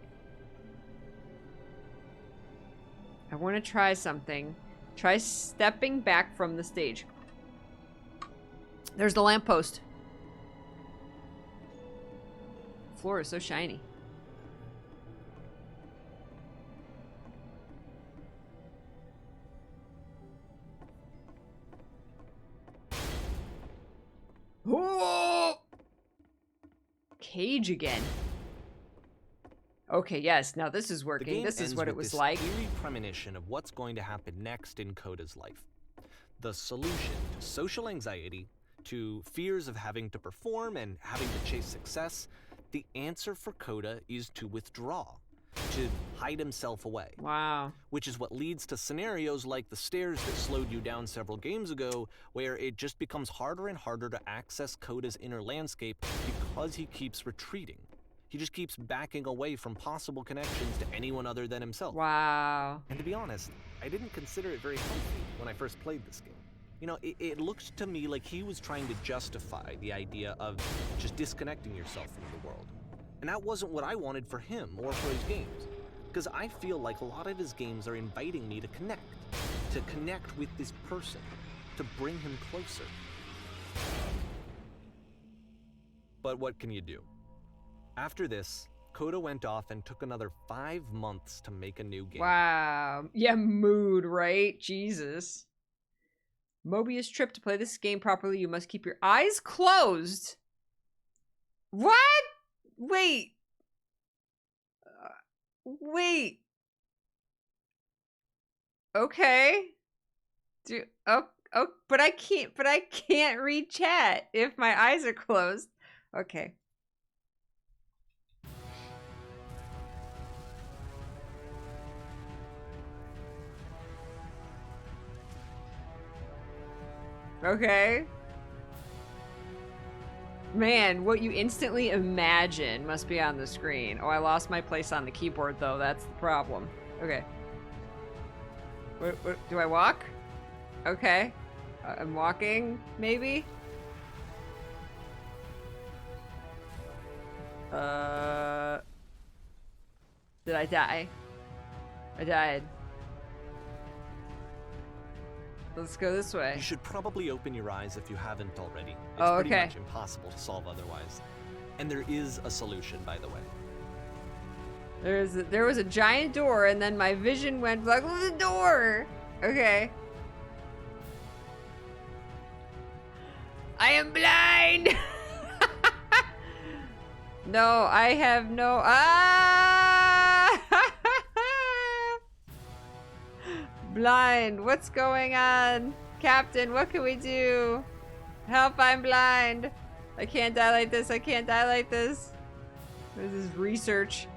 I want to try something. Try stepping back from the stage. There's the lamppost. The floor is so shiny. Oh! Cage again. Okay, yes, now this is working. This is what it was like. Eerie premonition of what's going to happen next in Coda's life. The solution to social anxiety, to fears of having to perform and having to chase success, the answer for Coda is to withdraw, to hide himself away. Wow. Which is what leads to scenarios like the stairs that slowed you down several games ago, where it just becomes harder and harder to access Coda's inner landscape because he keeps retreating. He just keeps backing away from possible connections to anyone other than himself. Wow. And to be honest, I didn't consider it very healthy when I first played this game. You know, it looked to me like he was trying to justify the idea of just disconnecting yourself from the world. And that wasn't what I wanted for him or for his games. Because I feel like a lot of his games are inviting me to connect with this person, to bring him closer. But what can you do? After this, Coda went off and took another 5 months to make a new game. Wow. Yeah, mood, right? Jesus. Mobius trip. To play this game properly, you must keep your eyes closed. What? Wait. Wait. Okay. But I can't read chat if my eyes are closed. Okay. Okay. Man, what you instantly imagine must be on the screen. Oh, I lost my place on the keyboard, though. That's the problem. Okay. What, do I walk? Okay. I'm walking, maybe? Did I die? I died. Let's go this way. You should probably open your eyes if you haven't already. It's okay. pretty much impossible to solve otherwise. And there is a solution, by the way. There was a giant door, and then my vision went like, the door! Okay. I am blind! No, I have no... Ah! Blind. What's going on? Captain, what can we do? Help, I'm blind. I can't die like this. I can't die like this. This is research.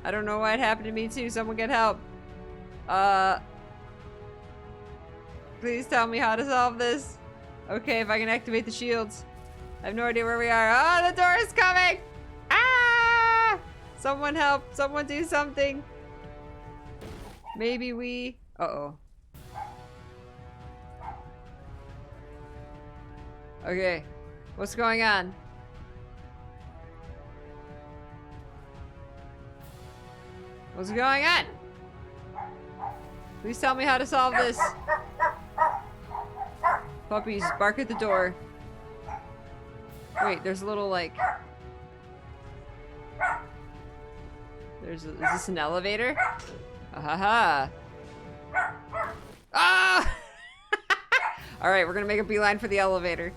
I don't know why it happened to me too. Someone get help. Please tell me how to solve this. Okay, if I can activate the shields. I have no idea where we are. Oh, the door is coming! Ah! Someone help. Someone do something. Maybe we... Uh-oh. Okay. What's going on? What's going on? Please tell me how to solve this. Puppies, bark at the door. Wait, there's a little, like... is this an elevator? Ahaha. Ah! Alright, we're gonna make a beeline for the elevator.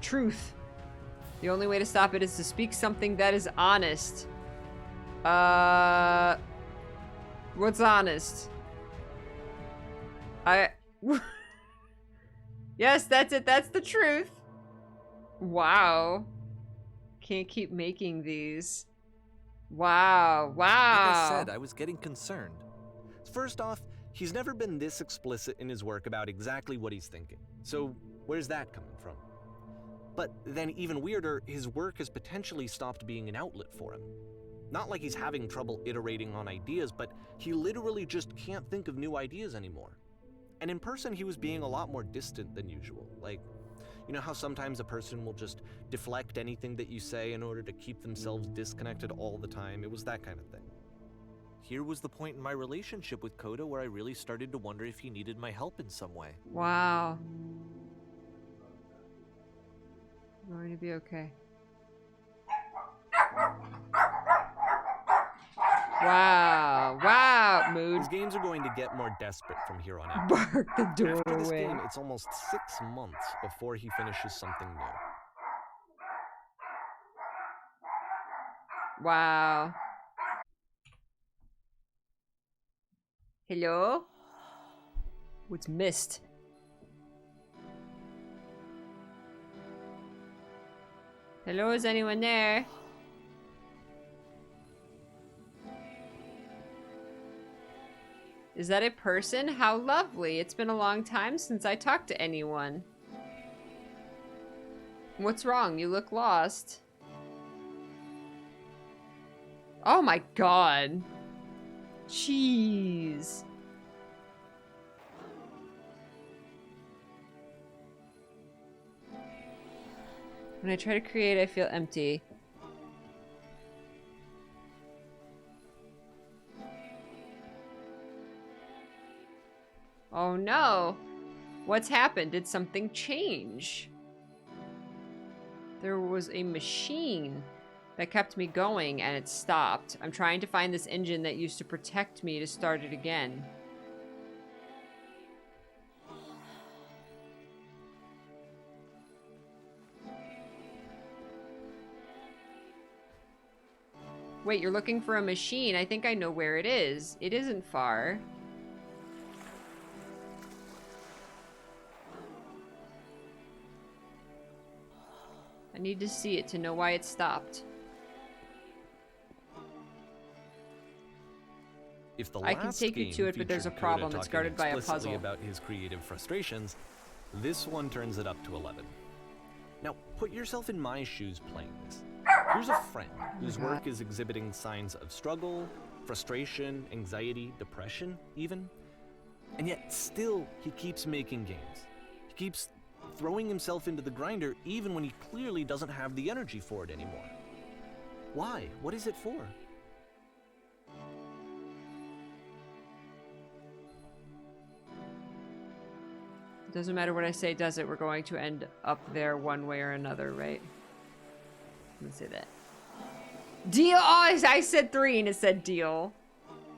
Truth. The only way to stop it is to speak something that is honest. What's honest? Yes, that's it. That's the truth. Wow. Can't keep making these. Wow. Wow. Like I said, I was getting concerned. First off, he's never been this explicit in his work about exactly what he's thinking. So Where's that coming from? But then even weirder, his work has potentially stopped being an outlet for him. Not like he's having trouble iterating on ideas, but he literally just can't think of new ideas anymore. And in person, he was being a lot more distant than usual. Like, you know how sometimes a person will just deflect anything that you say in order to keep themselves disconnected all the time? It was that kind of thing. Here was the point in my relationship with Coda where I really started to wonder if he needed my help in some way. Wow. I'm going to be okay. Wow. Wow. Mood. His games are going to get more desperate from here on out. Bark the After this doorway. game, it's almost 6 months before he finishes something new. Wow. Hello? What's missed? Hello, is anyone there? Is that a person? How lovely. It's been a long time since I talked to anyone. What's wrong? You look lost. Oh my god. Jeez. When I try to create, I feel empty. Oh no. What's happened? Did something change? There was a machine that kept me going and it stopped. I'm trying to find this engine that used to protect me to start it again. Wait, you're looking for a machine? I think I know where it is. It isn't far. I need to see it to know why it stopped. If the I can last take you game to it, but there's a featured problem. Coda It's talking guarded by a explicitly puzzle. about his creative frustrations, this one turns it up to 11. Now, put yourself in my shoes playing this. Here's a friend whose work is exhibiting signs of struggle, frustration, anxiety, depression, even. And yet, still, he keeps making games. He keeps throwing himself into the grinder even when he clearly doesn't have the energy for it anymore. Why? What is it for? Doesn't matter what I say, does it? We're going to end up there one way or another, right? Let me say that. Deal! Oh, I said 3 and it said deal.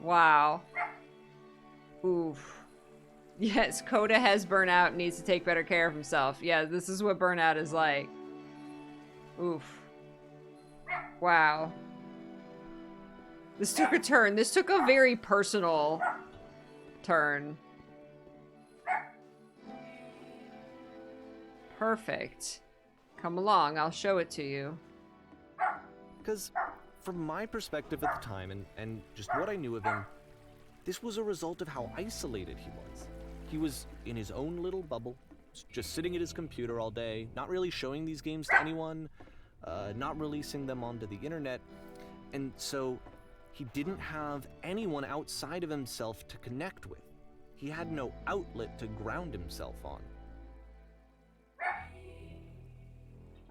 Wow. Oof. Yes, Coda has burnout and needs to take better care of himself. Yeah, this is what burnout is like. Oof. Wow. This took a turn. This took a very personal turn. Perfect. Come along, I'll show it to you. Because from my perspective at the time and just what I knew of him, this was a result of how isolated he was. He was in his own little bubble, just sitting at his computer all day, not really showing these games to anyone, not releasing them onto the internet, and so he didn't have anyone outside of himself to connect with. He had no outlet to ground himself on.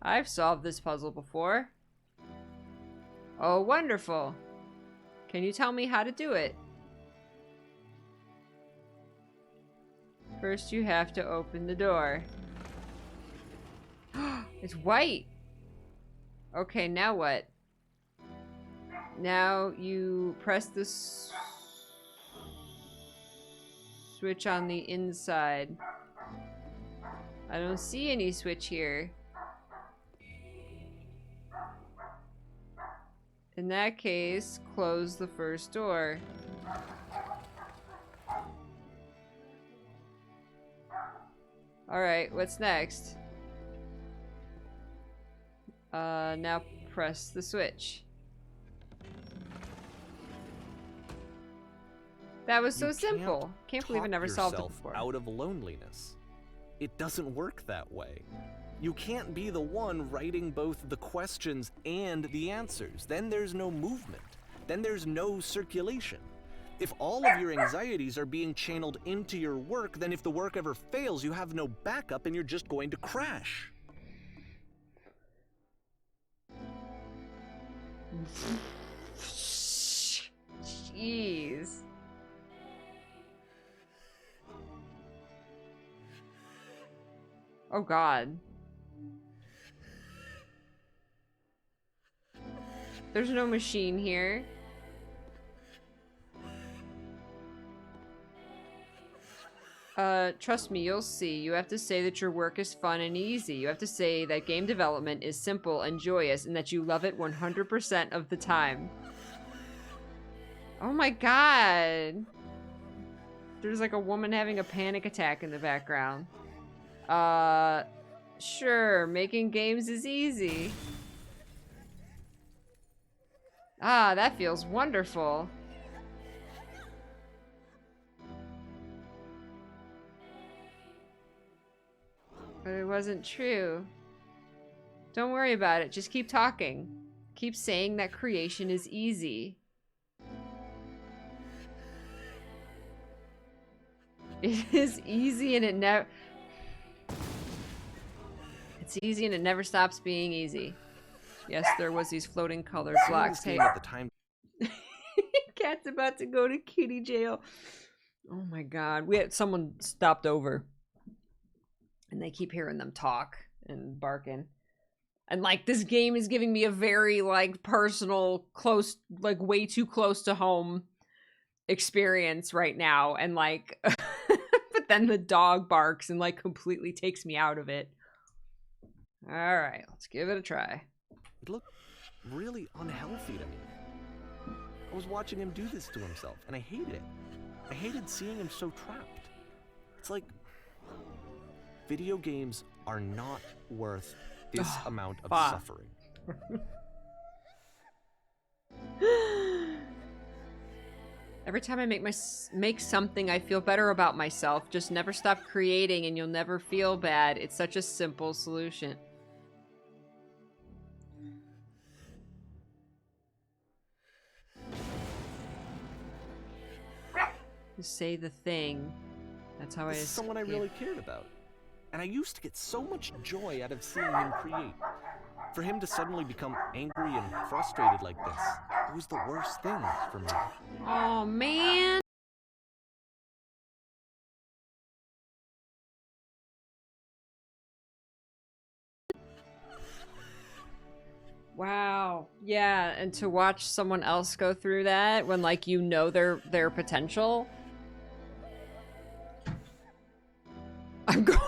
I've solved this puzzle before. Oh, wonderful. Can you tell me how to do it? First, you have to open the door. It's white. Okay, now what? Now you press the switch on the inside. I don't see any switch here. In that case, close the first door. Alright, what's next? Now press the switch. That was so You simple. Can't believe I talk never solved it yourself before. out of loneliness. It doesn't work that way. You can't be the one writing both the questions and the answers. Then there's no movement. Then there's no circulation. If all of your anxieties are being channeled into your work, then if the work ever fails, you have no backup and you're just going to crash. Jeez. Oh God. There's no machine here. Trust me, you'll see. You have to say that your work is fun and easy. You have to say that game development is simple and joyous and that you love it 100% of the time. Oh my God. There's like a woman having a panic attack in the background. Sure, making games is easy. Ah, that feels wonderful. But it wasn't true. Don't worry about it. Just keep talking. Keep saying that creation is easy. It is easy and it never... It's easy and it never stops being easy. Yes, there was these floating colored blocks. Hey, at the time. Cat's about to go to kitty jail. Oh my God. We had someone stopped over. And they keep hearing them talk and barking. And like this game is giving me a very like personal, close, like way too close to home experience right now. And like, but then the dog barks and like completely takes me out of it. All right, let's give it a try. It looked really unhealthy to me. I was watching him do this to himself, and I hated it. I hated seeing him so trapped. It's like, video games are not worth this amount of suffering. Every time I make something, I feel better about myself. Just never stop creating and you'll never feel bad. It's such a simple solution. Just say the thing. That's how This is someone I really cared about. And I used to get so much joy out of seeing him create. For him to suddenly become angry and frustrated like this, it was the worst thing for me. Oh, man. Wow. Yeah, and to watch someone else go through that when like you know their potential. I'm going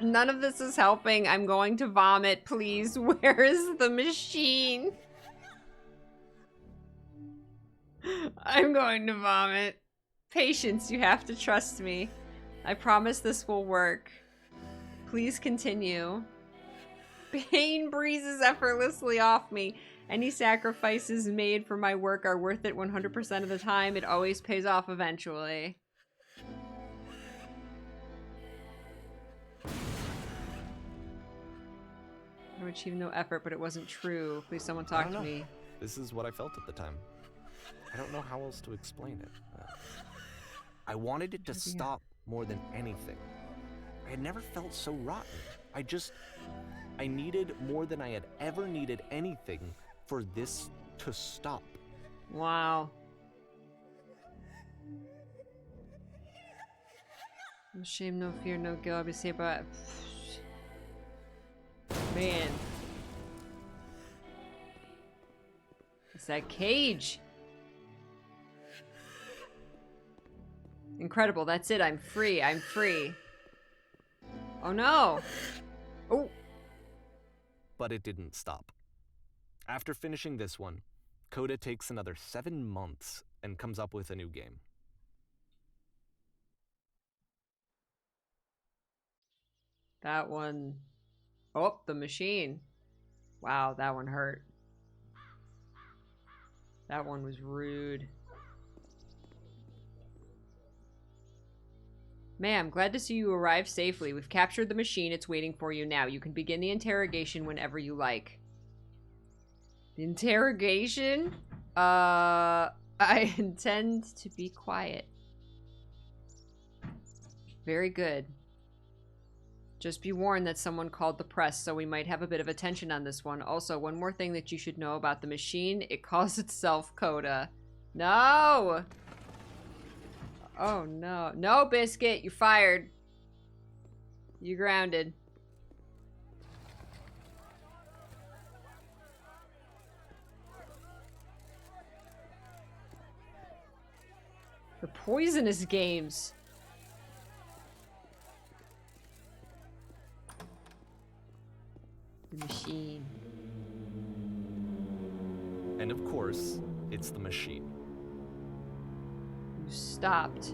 none of this is helping. I'm going to vomit, please. Where is the machine? I'm going to vomit. Patience, you have to trust me. I promise this will work. Please continue. Pain breezes effortlessly off me. Any sacrifices made for my work are worth it 100% of the time. It always pays off eventually. I achieved no effort, but it wasn't true. Please someone talk to me. This is what I felt at the time. I don't know how else to explain it. I wanted it to stop more than anything. I had never felt so rotten. I needed more than I had ever needed anything for this to stop. Wow. No shame, no fear, no guilt. I'll be safe about... Man. It's that cage. Incredible. That's it. I'm free. I'm free. Oh no. Oh. But it didn't stop. After finishing this one, Coda takes another 7 months and comes up with a new game. That one. Oh, the machine. Wow, that one hurt. That one was rude. Ma'am, glad to see you arrived safely. We've captured the machine. It's waiting for you now. You can begin the interrogation whenever you like. The interrogation? I intend to be quiet. Very good. Just be warned that someone called the press, so we might have a bit of attention on this one. Also, one more thing that you should know about the machine. It calls itself Coda. No! Oh, no. No, Biscuit! You're fired. You're grounded. The poisonous games. The machine. And of course, it's the machine. You stopped.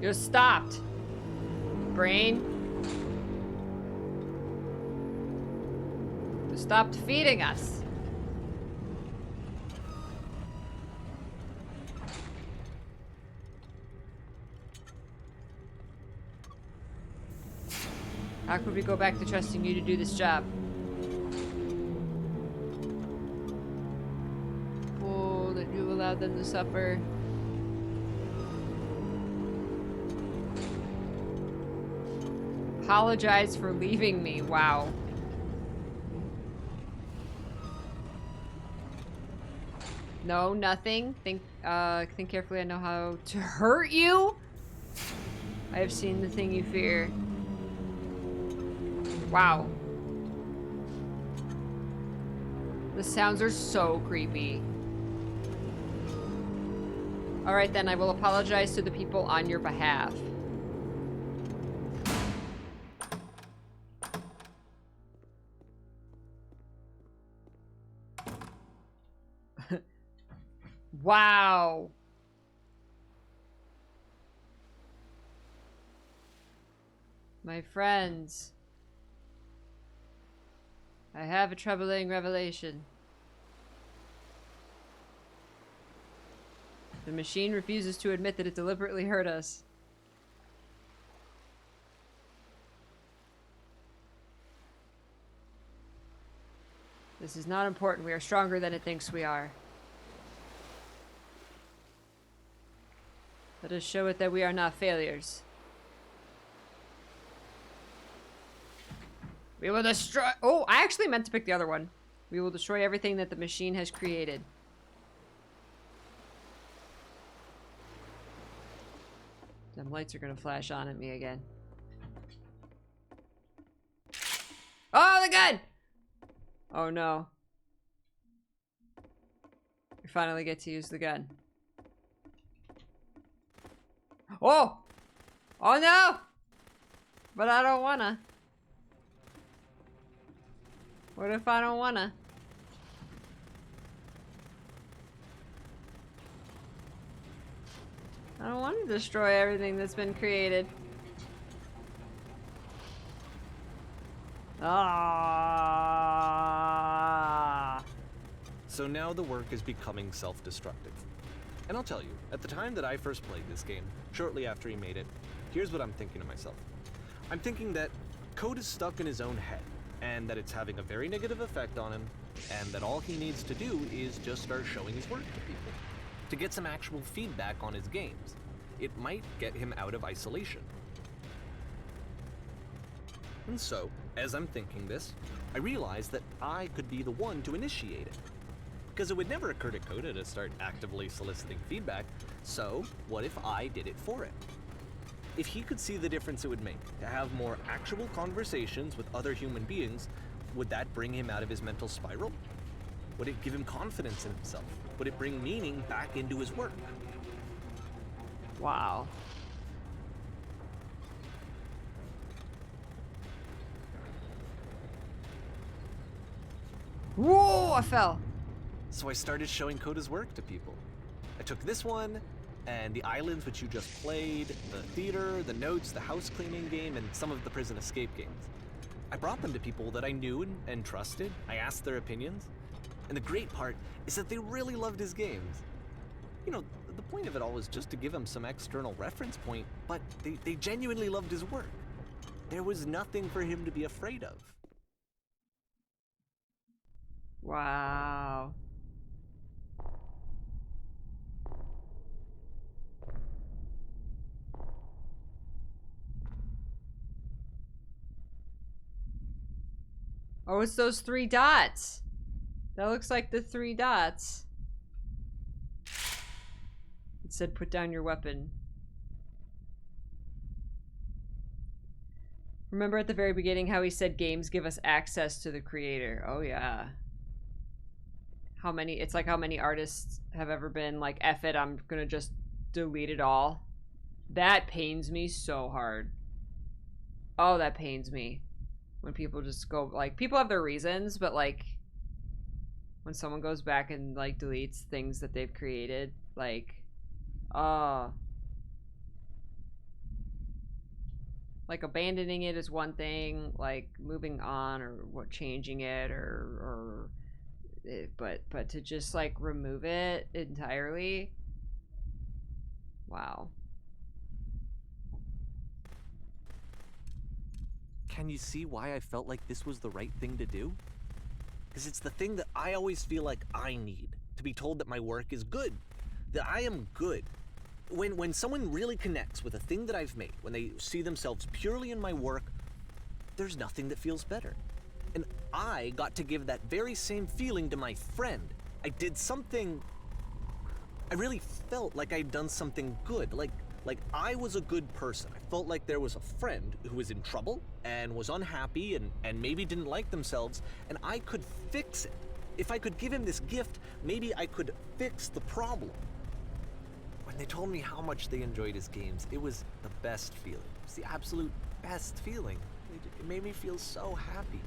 You stopped. Brain. You stopped feeding us. How could we go back to trusting you to do this job? Oh, that you allowed them to suffer. Apologize for leaving me. Wow. No, nothing. Think carefully. I know how to hurt you. I have seen the thing you fear. Wow. The sounds are so creepy. Alright then, I will apologize to the people on your behalf. Wow. My friends. I have a troubling revelation. The machine refuses to admit that it deliberately hurt us. This is not important. We are stronger than it thinks we are. Let us show it that we are not failures. We will destroy... Oh, I actually meant to pick the other one. We will destroy everything that the machine has created. Them lights are gonna flash on at me again. Oh, the gun! Oh no. We finally get to use the gun. Oh! Oh no! But I don't wanna. What if I don't wanna? I don't want to destroy everything that's been created. Ah. So now the work is becoming self-destructive. And I'll tell you, at the time that I first played this game, shortly after he made it, here's what I'm thinking to myself. I'm thinking that Code is stuck in his own head, and that it's having a very negative effect on him, and that all he needs to do is just start showing his work to people, to get some actual feedback on his games. It might get him out of isolation. And so, as I'm thinking this, I realize that I could be the one to initiate it. Because it would never occur to Coda to start actively soliciting feedback, so what if I did it for him? If he could see the difference it would make to have more actual conversations with other human beings, would that bring him out of his mental spiral? Would it give him confidence in himself? Would it bring meaning back into his work? Wow. Whoa, I fell. So I started showing Coda's work to people. I took this one, and the islands which you just played, the theater, the notes, the house cleaning game, and some of the prison escape games. I brought them to people that I knew and trusted. I asked their opinions. And the great part is that they really loved his games. You know, the point of it all was just to give him some external reference point, but they genuinely loved his work. There was nothing for him to be afraid of. Wow. Oh, it's those 3 dots. That looks like the 3 dots. It said put down your weapon. Remember at the very beginning how he said games give us access to the creator? Oh yeah. How many, it's like how many artists have ever been like, F it, I'm gonna just delete it all. That pains me so hard. Oh, that pains me. When people just go, like, people have their reasons, but like, when someone goes back and like deletes things that they've created, like, like abandoning it is one thing, like moving on or what, changing it or but to just like remove it entirely, wow. Can you see why I felt like this was the right thing to do? Because it's the thing that I always feel like I need, to be told that my work is good, that I am good. When someone really connects with a thing that I've made, when they see themselves purely in my work, there's nothing that feels better. And I got to give that very same feeling to my friend. I did something, I really felt like I'd done something good, like I was a good person. I felt like there was a friend who was in trouble and was unhappy and maybe didn't like themselves, and I could fix it. If I could give him this gift, maybe I could fix the problem. When they told me how much they enjoyed his games, it was the best feeling. It was the absolute best feeling. It made me feel so happy.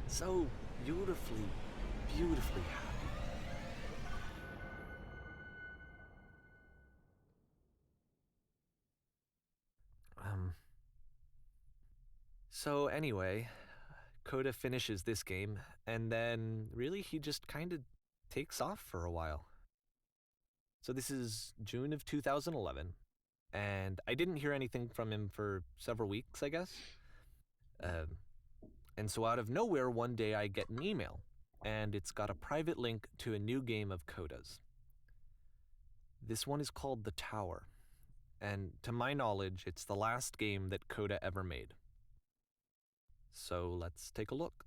So beautifully, beautifully happy. So anyway, Coda finishes this game, and then really he just kind of takes off for a while. So this is June of 2011, and I didn't hear anything from him for several weeks, I guess. And so out of nowhere, one day I get an email, and it's got a private link to a new game of Coda's. This one is called The Tower, and to my knowledge, it's the last game that Coda ever made. So let's take a look.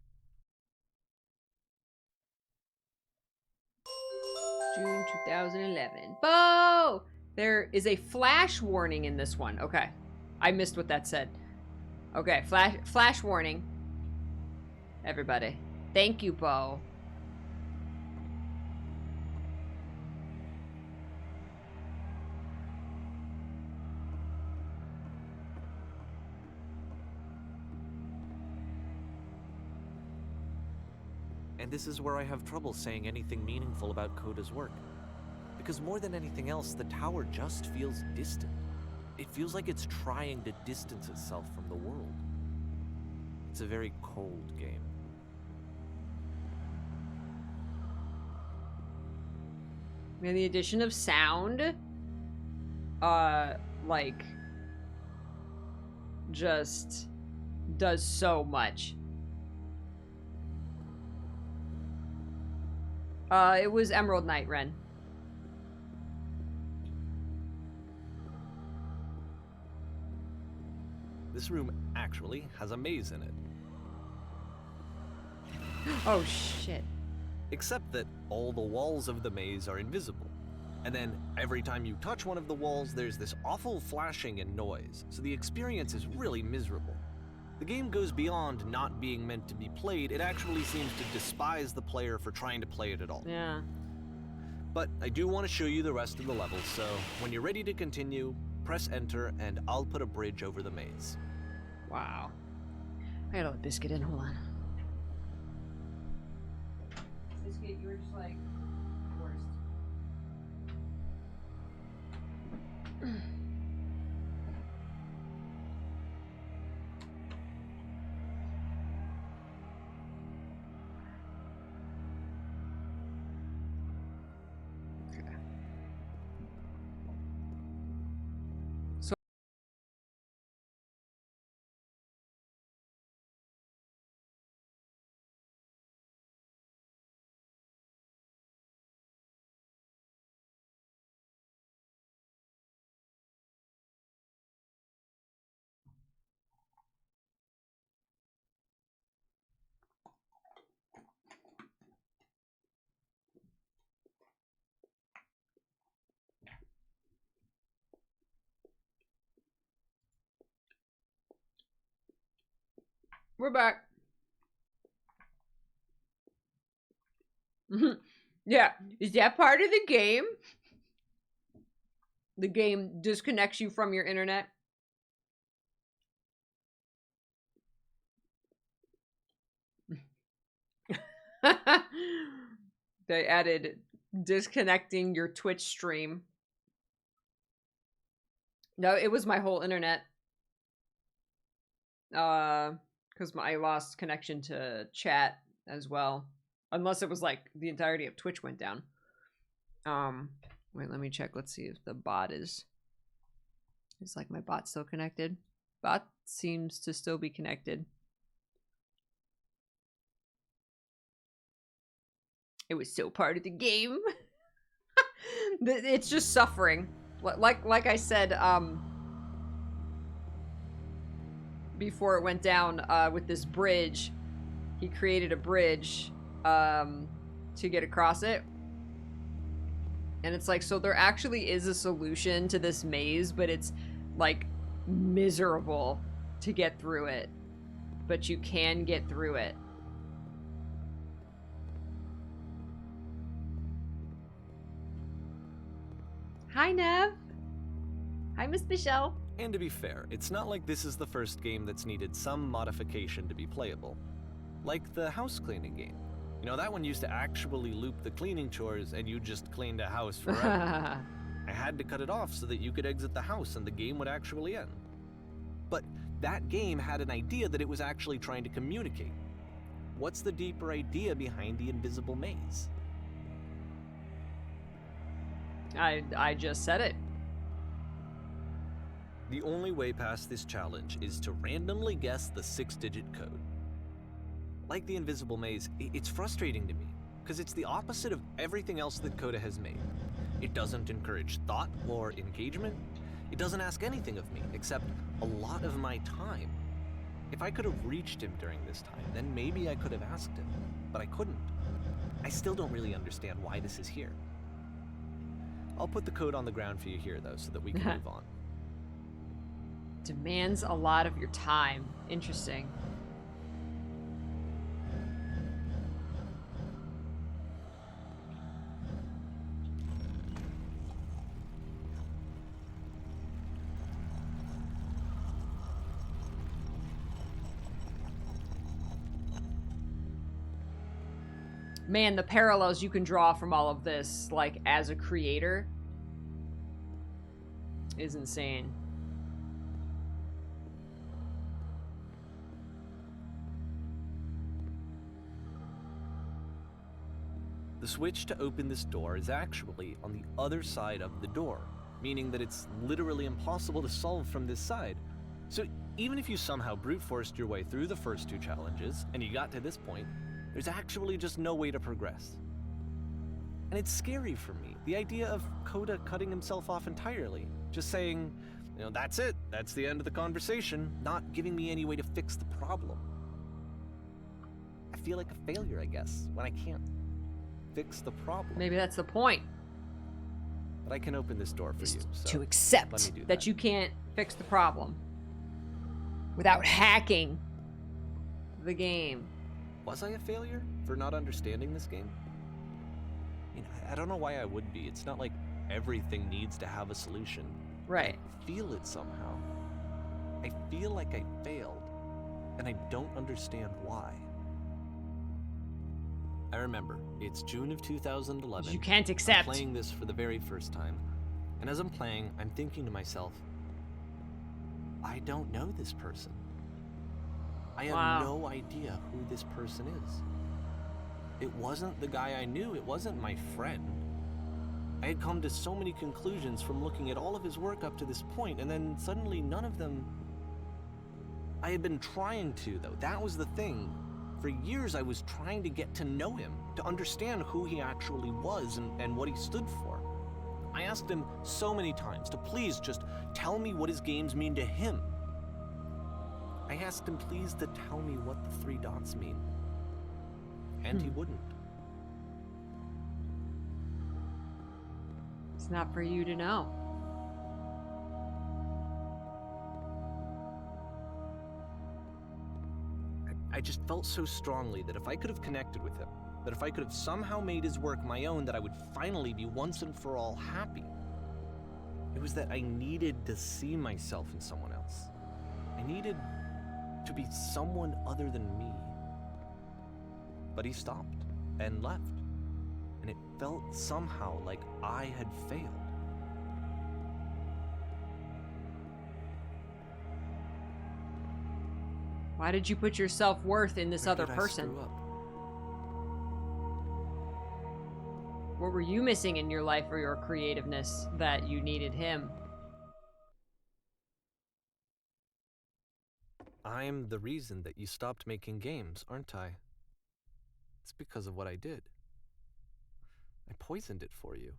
June 2011. Bo! There is a flash warning in this one. Okay. I missed what that said. Okay, flash warning. Everybody. Thank you, Bo. And this is where I have trouble saying anything meaningful about Coda's work. Because more than anything else, the tower just feels distant. It feels like it's trying to distance itself from the world. It's a very cold game. And the addition of sound, like, just does so much. It was Emerald Knight, Ren. This room actually has a maze in it. Oh, shit. Except that all the walls of the maze are invisible. And then every time you touch one of the walls, there's this awful flashing and noise, so the experience is really miserable. The game goes beyond not being meant to be played, it actually seems to despise the player for trying to play it at all. Yeah. But I do want to show you the rest of the levels, so when you're ready to continue, press enter and I'll put a bridge over the maze. Wow. I gotta let Biscuit in, hold on. Biscuit, you were just like, worst. We're back. Yeah. Is that part of the game? The game disconnects you from your internet. They added disconnecting your Twitch stream. No, it was my whole internet. Because I lost connection to chat as well. Unless it was like the entirety of Twitch went down. Wait, let me check. Let's see if the bot is like my bot still connected? Bot seems to still be connected. It was still part of the game. It's just suffering. Like I said, before it went down, with this bridge, he created a bridge, to get across it. And it's like, so there actually is a solution to this maze, but it's like miserable to get through it. But you can get through it. Hi, Nev. Hi, Miss Michelle. And to be fair, it's not like this is the first game that's needed some modification to be playable. Like the house cleaning game. You know, that one used to actually loop the cleaning chores and you just cleaned a house forever. I had to cut it off so that you could exit the house and the game would actually end. But that game had an idea that it was actually trying to communicate. What's the deeper idea behind the invisible maze? I just said it. The only way past this challenge is to randomly guess the 6-digit code. Like the invisible maze, it's frustrating to me, because it's the opposite of everything else that Coda has made. It doesn't encourage thought or engagement. It doesn't ask anything of me, except a lot of my time. If I could have reached him during this time, then maybe I could have asked him, but I couldn't. I still don't really understand why this is here. I'll put the code on the ground for you here, though, so that we can move on. Demands a lot of your time. Interesting. Man, the parallels you can draw from all of this, like, as a creator, is insane. The switch to open this door is actually on the other side of the door, meaning that it's literally impossible to solve from this side. So even if you somehow brute forced your way through the first 2 challenges, and you got to this point, there's actually just no way to progress. And it's scary for me, the idea of Coda cutting himself off entirely, just saying, you know, that's it, that's the end of the conversation, not giving me any way to fix the problem. I feel like a failure, I guess, when I can't fix the problem. Maybe that's the point. But I can open this door for you, so to accept that you can't fix the problem without hacking the game. Was I a failure for not understanding this game? I mean, I don't know why I would be. It's not like everything needs to have a solution. Right. I feel it somehow. I feel like I failed, and I don't understand why. I remember, it's June of 2011. You can't accept. I'm playing this for the very first time, and as I'm playing, I'm thinking to myself, I don't know this person. I have no idea who this person is. It wasn't the guy I knew, it wasn't my friend. I had come to so many conclusions from looking at all of his work up to this point, and then suddenly none of them... I had been trying to, though. That was the thing. For years I was trying to get to know him, to understand who he actually was and what he stood for. I asked him so many times to please just tell me what his games mean to him. I asked him please to tell me what the 3 dots mean. And he wouldn't. It's not for you to know. I I just felt so strongly that if I could have connected with him, that if I could have somehow made his work my own, that I would finally be once and for all happy. It was that I needed to see myself in someone else. I needed to be someone other than me. But he stopped and left, and it felt somehow like I had failed. Why did you put your self-worth in this other person? Screw up? What were you missing in your life or your creativeness that you needed him? I'm the reason that you stopped making games, aren't I? It's because of what I did. I poisoned it for you.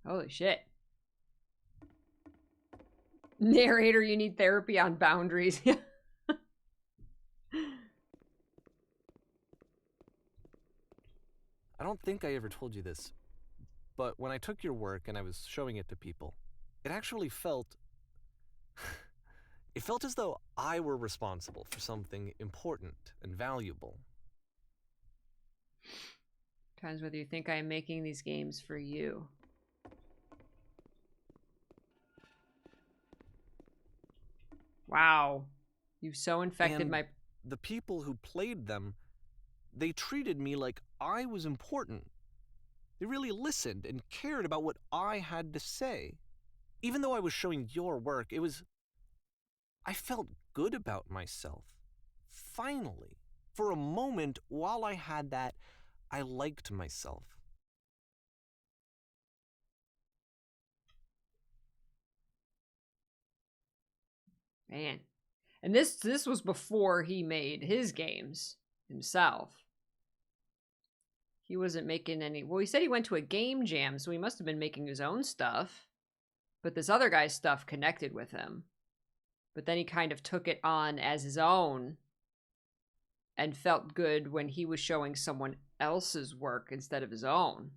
Holy shit. Narrator, you need therapy on boundaries. I don't think I ever told you this, but when I took your work and I was showing it to people, it actually felt... it felt as though I were responsible for something important and valuable. Depends whether you think I am making these games for you. Wow. You've so infected And my... the people who played them, they treated me like I was important. They really listened and cared about what I had to say. Even though I was showing your work, I felt good about myself. Finally. For a moment, while I had that, I liked myself. Man. And this was before he made his games himself. He wasn't making any... Well, he said he went to a game jam, so he must have been making his own stuff. But this other guy's stuff connected with him. But then he kind of took it on as his own and felt good when he was showing someone else's work instead of his own.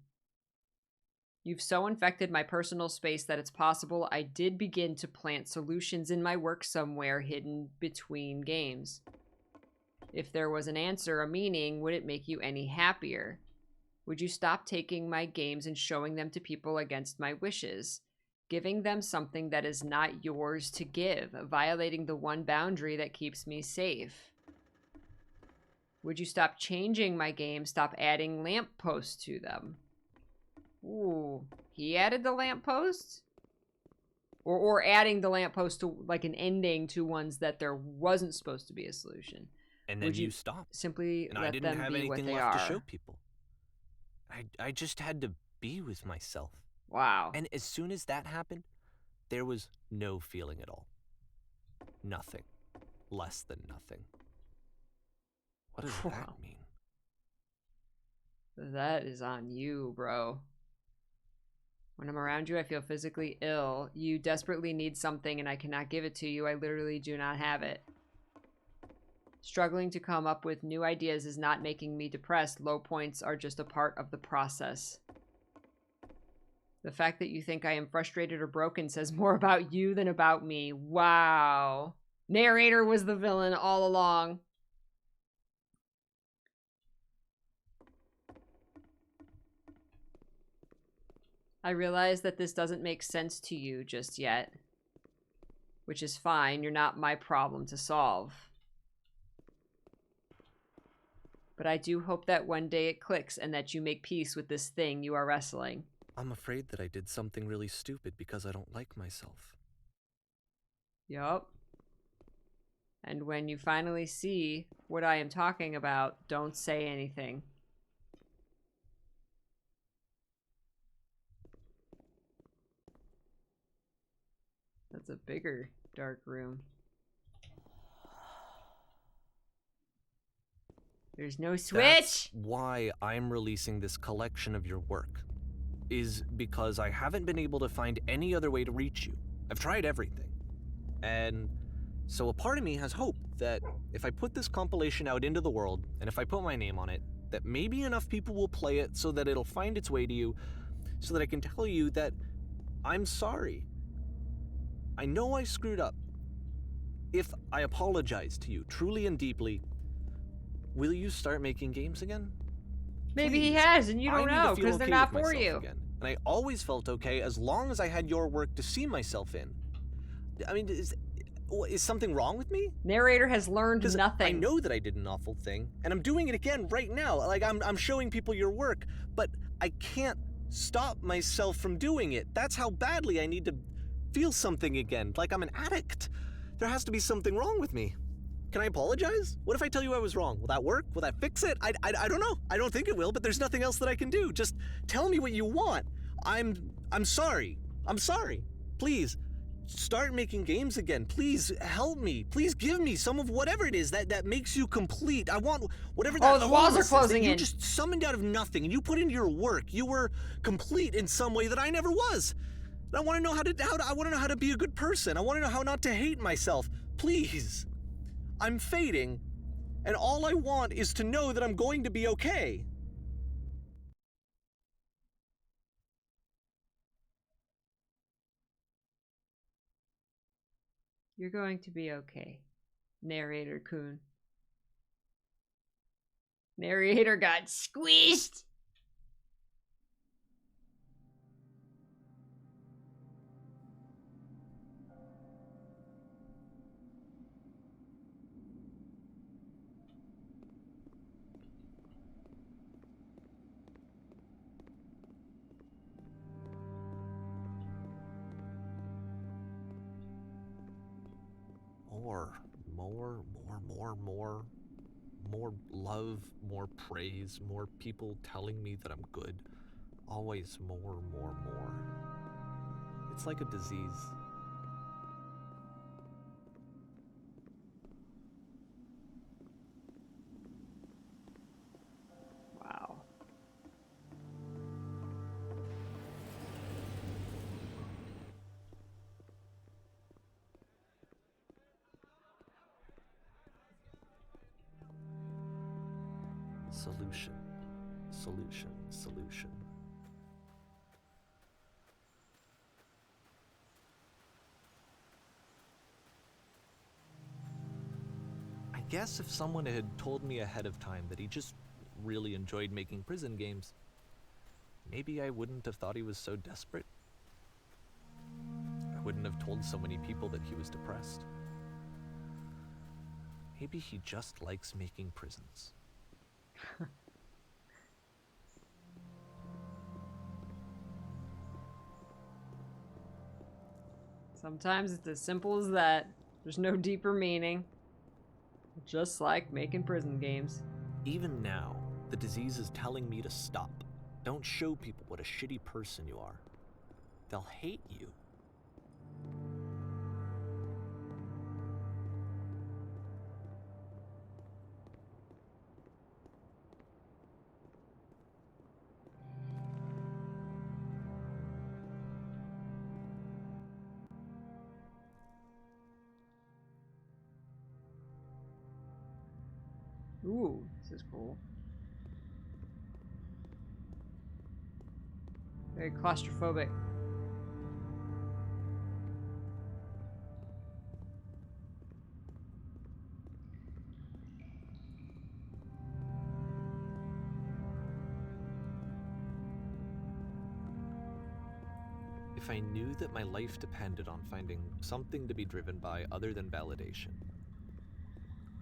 You've so infected my personal space that it's possible I did begin to plant solutions in my work somewhere hidden between games. If there was an answer, a meaning, would it make you any happier? Would you stop taking my games and showing them to people against my wishes? Giving them something that is not yours to give, violating the one boundary that keeps me safe. Would you stop changing my games, stop adding lampposts to them? Ooh, he added the lampposts? Or adding the lamppost to like an ending to ones that there wasn't supposed to be a solution. And then you stopped. Simply and let I didn't them have be what anything they left are. to show people. I just had to be with myself. Wow. And as soon as that happened, there was no feeling at all. Nothing. Less than nothing. What does that mean? That is on you, bro. When I'm around you, I feel physically ill. You desperately need something and I cannot give it to you. I literally do not have it. Struggling to come up with new ideas is not making me depressed. Low points are just a part of the process. The fact that you think I am frustrated or broken says more about you than about me. Wow. Narrator was the villain all along. I realize that this doesn't make sense to you just yet. Which is fine. You're not my problem to solve. But I do hope that one day it clicks and that you make peace with this thing you are wrestling. I'm afraid that I did something really stupid because I don't like myself. Yup. And when you finally see what I am talking about, don't say anything. That's a bigger dark room. There's no switch! That's why I'm releasing this collection of your work. Is because I haven't been able to find any other way to reach you. I've tried everything. And so a part of me has hope that if I put this compilation out into the world, and if I put my name on it, that maybe enough people will play it so that it'll find its way to you, so that I can tell you that I'm sorry. I know I screwed up. If I apologize to you truly and deeply, will you start making games again? Maybe he Please. has, and you don't I need know, to feel because they're okay not with for myself you. again. And I always felt okay as long as I had your work to see myself in. I mean, is something wrong with me? Narrator has learned 'Cause nothing. I know that I did an awful thing, and I'm doing it again right now. Like, I'm showing people your work, but I can't stop myself from doing it. That's how badly I need to feel something again, like I'm an addict. There has to be something wrong with me. Can I apologize? What if I tell you I was wrong? Will that work? Will that fix it? I don't know. I don't think it will, but there's nothing else that I can do. Just tell me what you want. I'm sorry. I'm sorry. Please, start making games again. Please help me. Please give me some of whatever it is that makes you complete. I want whatever that the walls are wholeness is closing that you in. just summoned out of nothing and you put into your work. You were complete in some way that I never was. And I want to know I want to know how to be a good person. I want to know how not to hate myself. Please. I'm fading, and all I want is to know that I'm going to be okay. You're going to be okay, Narrator Kun. Narrator got squeezed. More love, more praise, more people telling me that I'm good. Always more. It's like a disease. Wow. Solution. I guess if someone had told me ahead of time that he just really enjoyed making prison games, maybe I wouldn't have thought he was so desperate. I wouldn't have told so many people that he was depressed. Maybe he just likes making prisons. Sometimes it's as simple as that. There's no deeper meaning. Just like making prison games. Even now, the disease is telling me to stop. Don't show people what a shitty person you are. They'll hate you. Ooh, this is cool. Very claustrophobic. If I knew that my life depended on finding something to be driven by other than validation,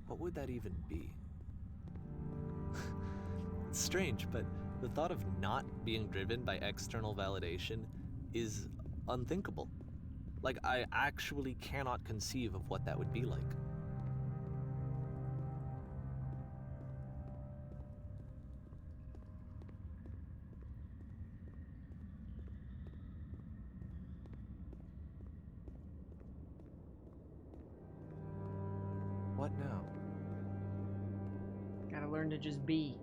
what would that even be? It's strange, but the thought of not being driven by external validation is unthinkable. Like, I actually cannot conceive of what that would be like. What now? Gotta learn to just be.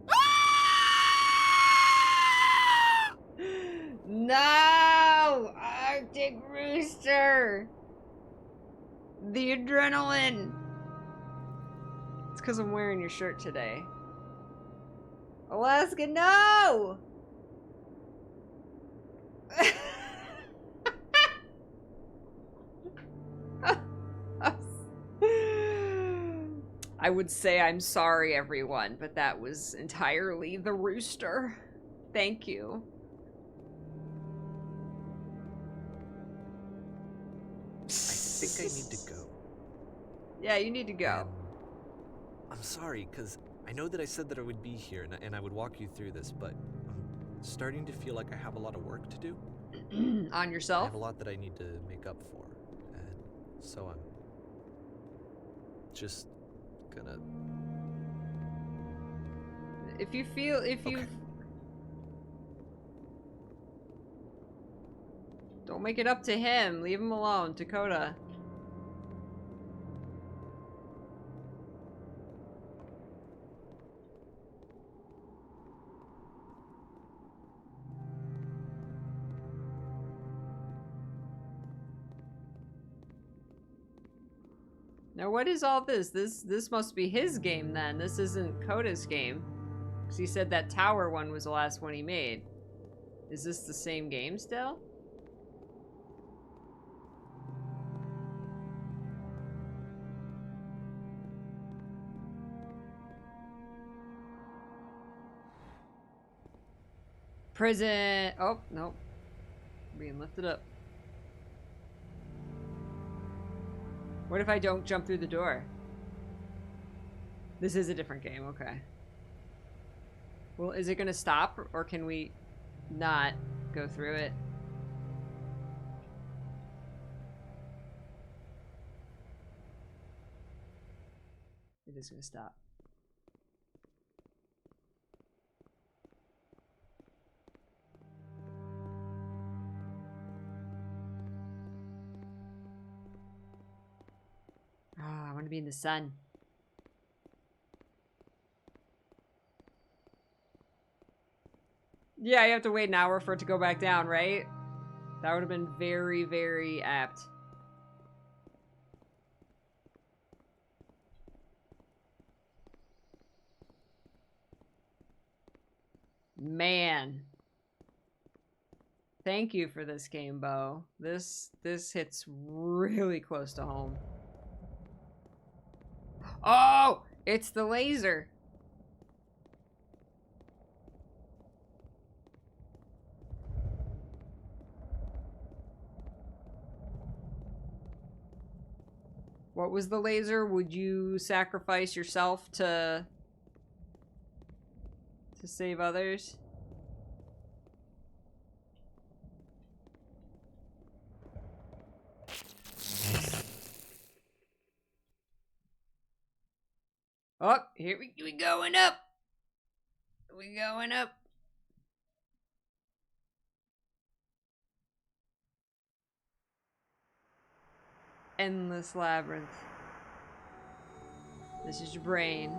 No! Arctic Rooster! The adrenaline! It's because I'm wearing your shirt today. Alaska, no! I would say I'm sorry, everyone, but that was entirely the rooster. Thank you. I think I need to go. Yeah, you need to go. I'm sorry, because I know that I said that I would be here and I would walk you through this, but I'm starting to feel like I have a lot of work to do. On I yourself? have a lot that I need to make up for, and so I'm just gonna... If you feel, if you... Okay. Don't make it up to him. Leave him alone, Dakota. Now what is all this? This must be his game then. This isn't Coda's game. Because he said that tower one was the last one he made. Is this the same game still? Prison. Oh, nope. Being lifted up. What if I don't jump through the door? This is a different game, okay. Well, is it gonna stop, or can we not go through it? It is gonna stop. Ah, I want to be in the sun. Yeah, you have to wait an hour for it to go back down, right? That would have been very, very apt. Man. Thank you for this game, Bo. This hits really close to home. Oh! It's the laser! What was the laser? Would you sacrifice yourself to save others? Oh, here we going up. We going up. Endless labyrinth. This is your brain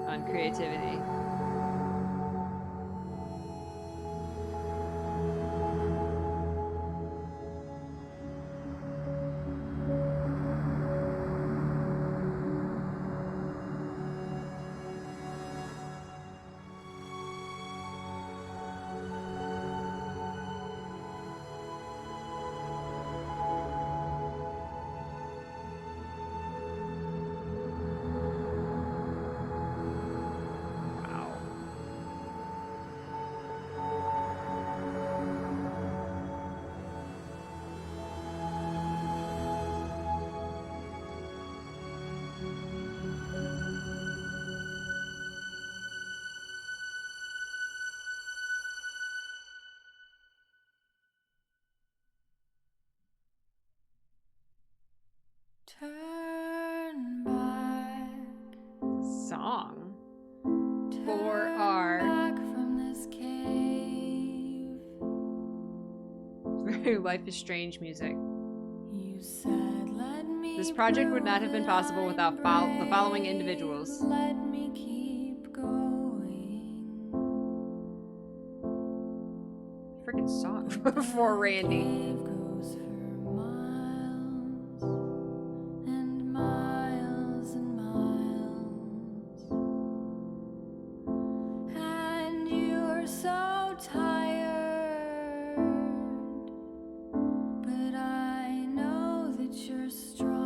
on creativity. Turn back. Song Turn for our back from this cave. very Life is Strange music. You said, let me This project would not have been prove that possible I'm without the following brave. individuals. Let me keep going. Freaking song for Randy. Cave goes for miles and miles and miles. And you're so tired, but I know that you're strong.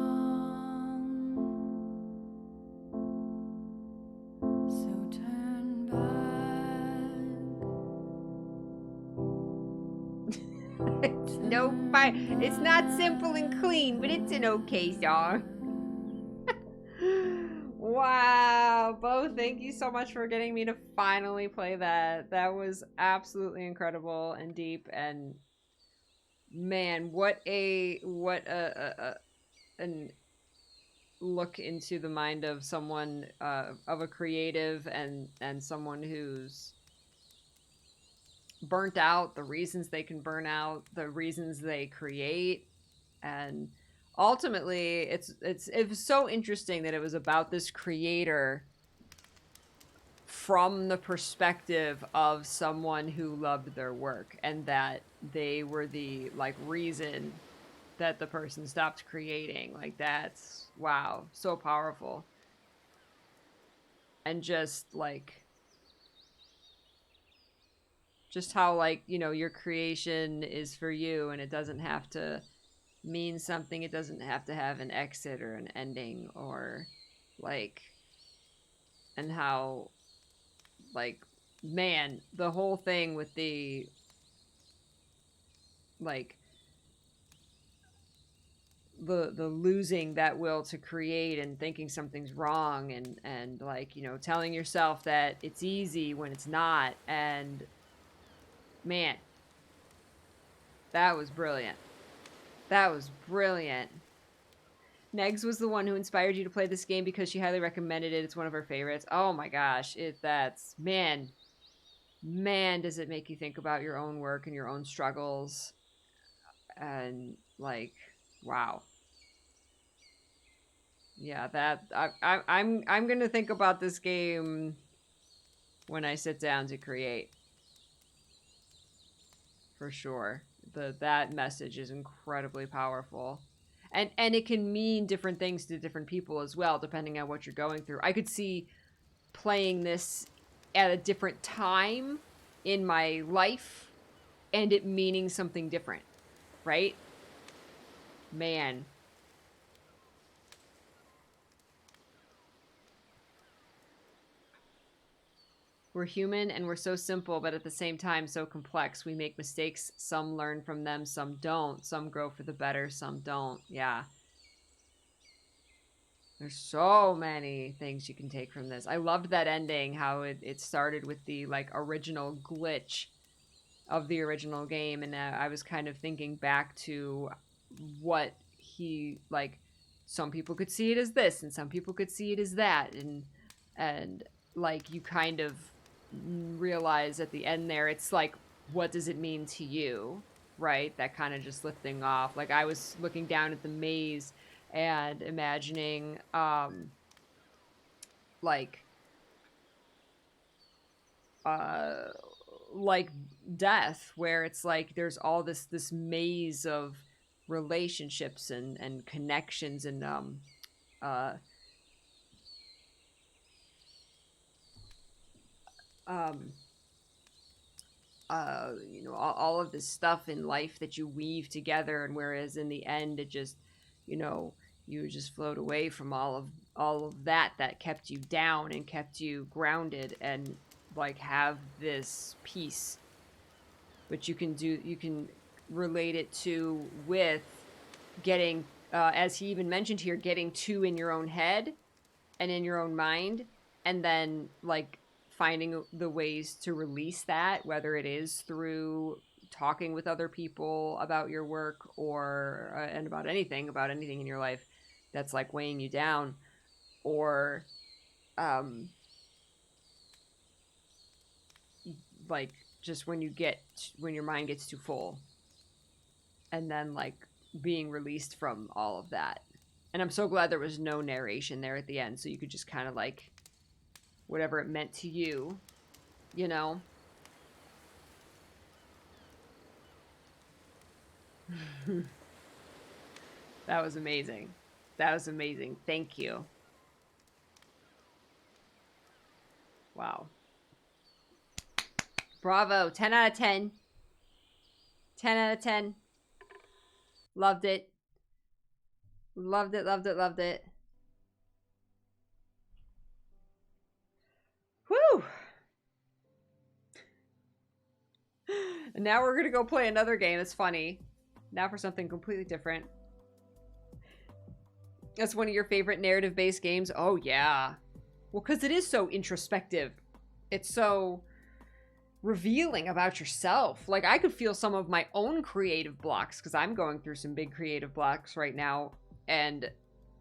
so fine. It's not simple and clean, but it's an okay song. Wow, Bo, thank you so much for getting me to finally play that. That was absolutely incredible and deep, and man, what an look into the mind of someone of a creative and someone who's burnt out, the reasons they can burn out, the reasons they create, and ultimately it was so interesting that it was about this creator from the perspective of someone who loved their work, and that they were the like reason that the person stopped creating. Like, that's wow, so powerful. And just like just how, like, you know, your creation is for you and it doesn't have to mean something. It doesn't have to have an exit or an ending, or like, and how, like, man, the whole thing with the like the losing that will to create and thinking something's wrong, and like, you know, telling yourself that it's easy when it's not. And man, that was brilliant. That was brilliant. Negs was the one who inspired you to play this game because she highly recommended it. It's one of her favorites. Oh my gosh, that's man, does it make you think about your own work and your own struggles, and like, wow. Yeah, that I'm gonna think about this game when I sit down to create, for sure. That message is incredibly powerful, and it can mean different things to different people as well, depending on what you're going through. I could see playing this at a different time in my life and it meaning something different, right? Man. We're human and we're so simple, but at the same time so complex. We make mistakes. Some learn from them, some don't. Some grow for the better, some don't. Yeah. There's so many things you can take from this. I loved that ending, how it started with the like original glitch of the original game, and I was kind of thinking back to what he like. Some people could see it as this, and some people could see it as that, and like, you kind of realize at the end there, it's like, what does it mean to you, right? That kind of just lifting off. Like, I was looking down at the maze and imagining like uh like death, where it's like there's all this maze of relationships and connections, and uh um you know, all of this stuff in life that you weave together, and whereas in the end it just, you know, you just float away from all of that kept you down and kept you grounded, and like have this peace. But you can relate it to with getting as he even mentioned here, getting two in your own head and in your own mind, and then like finding the ways to release that, whether it is through talking with other people about your work, or and about anything in your life that's like weighing you down, or like just when your mind gets too full, and then like being released from all of that. And I'm so glad there was no narration there at the end, so you could just kind of like, whatever it meant to you, you know? That was amazing. That was amazing. Thank you. Wow. Bravo. 10 out of 10. 10 out of 10. Loved it. Loved it, loved it, loved it. Whew. And now we're going to go play another game. It's funny. Now for something completely different. That's one of your favorite narrative-based games? Oh, yeah. Well, because it is so introspective. It's so revealing about yourself. Like, I could feel some of my own creative blocks, because I'm going through some big creative blocks right now. And,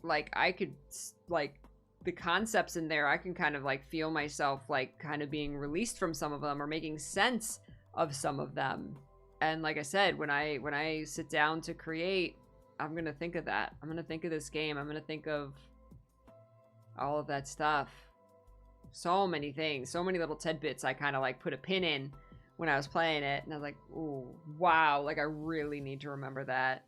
like, I could, like, the concepts in there, I can kind of, like, feel myself, like, kind of being released from some of them or making sense of some of them. And like I said, when I sit down to create, I'm going to think of that. I'm going to think of this game. I'm going to think of all of that stuff. So many things. So many little tidbits I kind of like put a pin in when I was playing it. And I was like, ooh, wow. Like, I really need to remember that.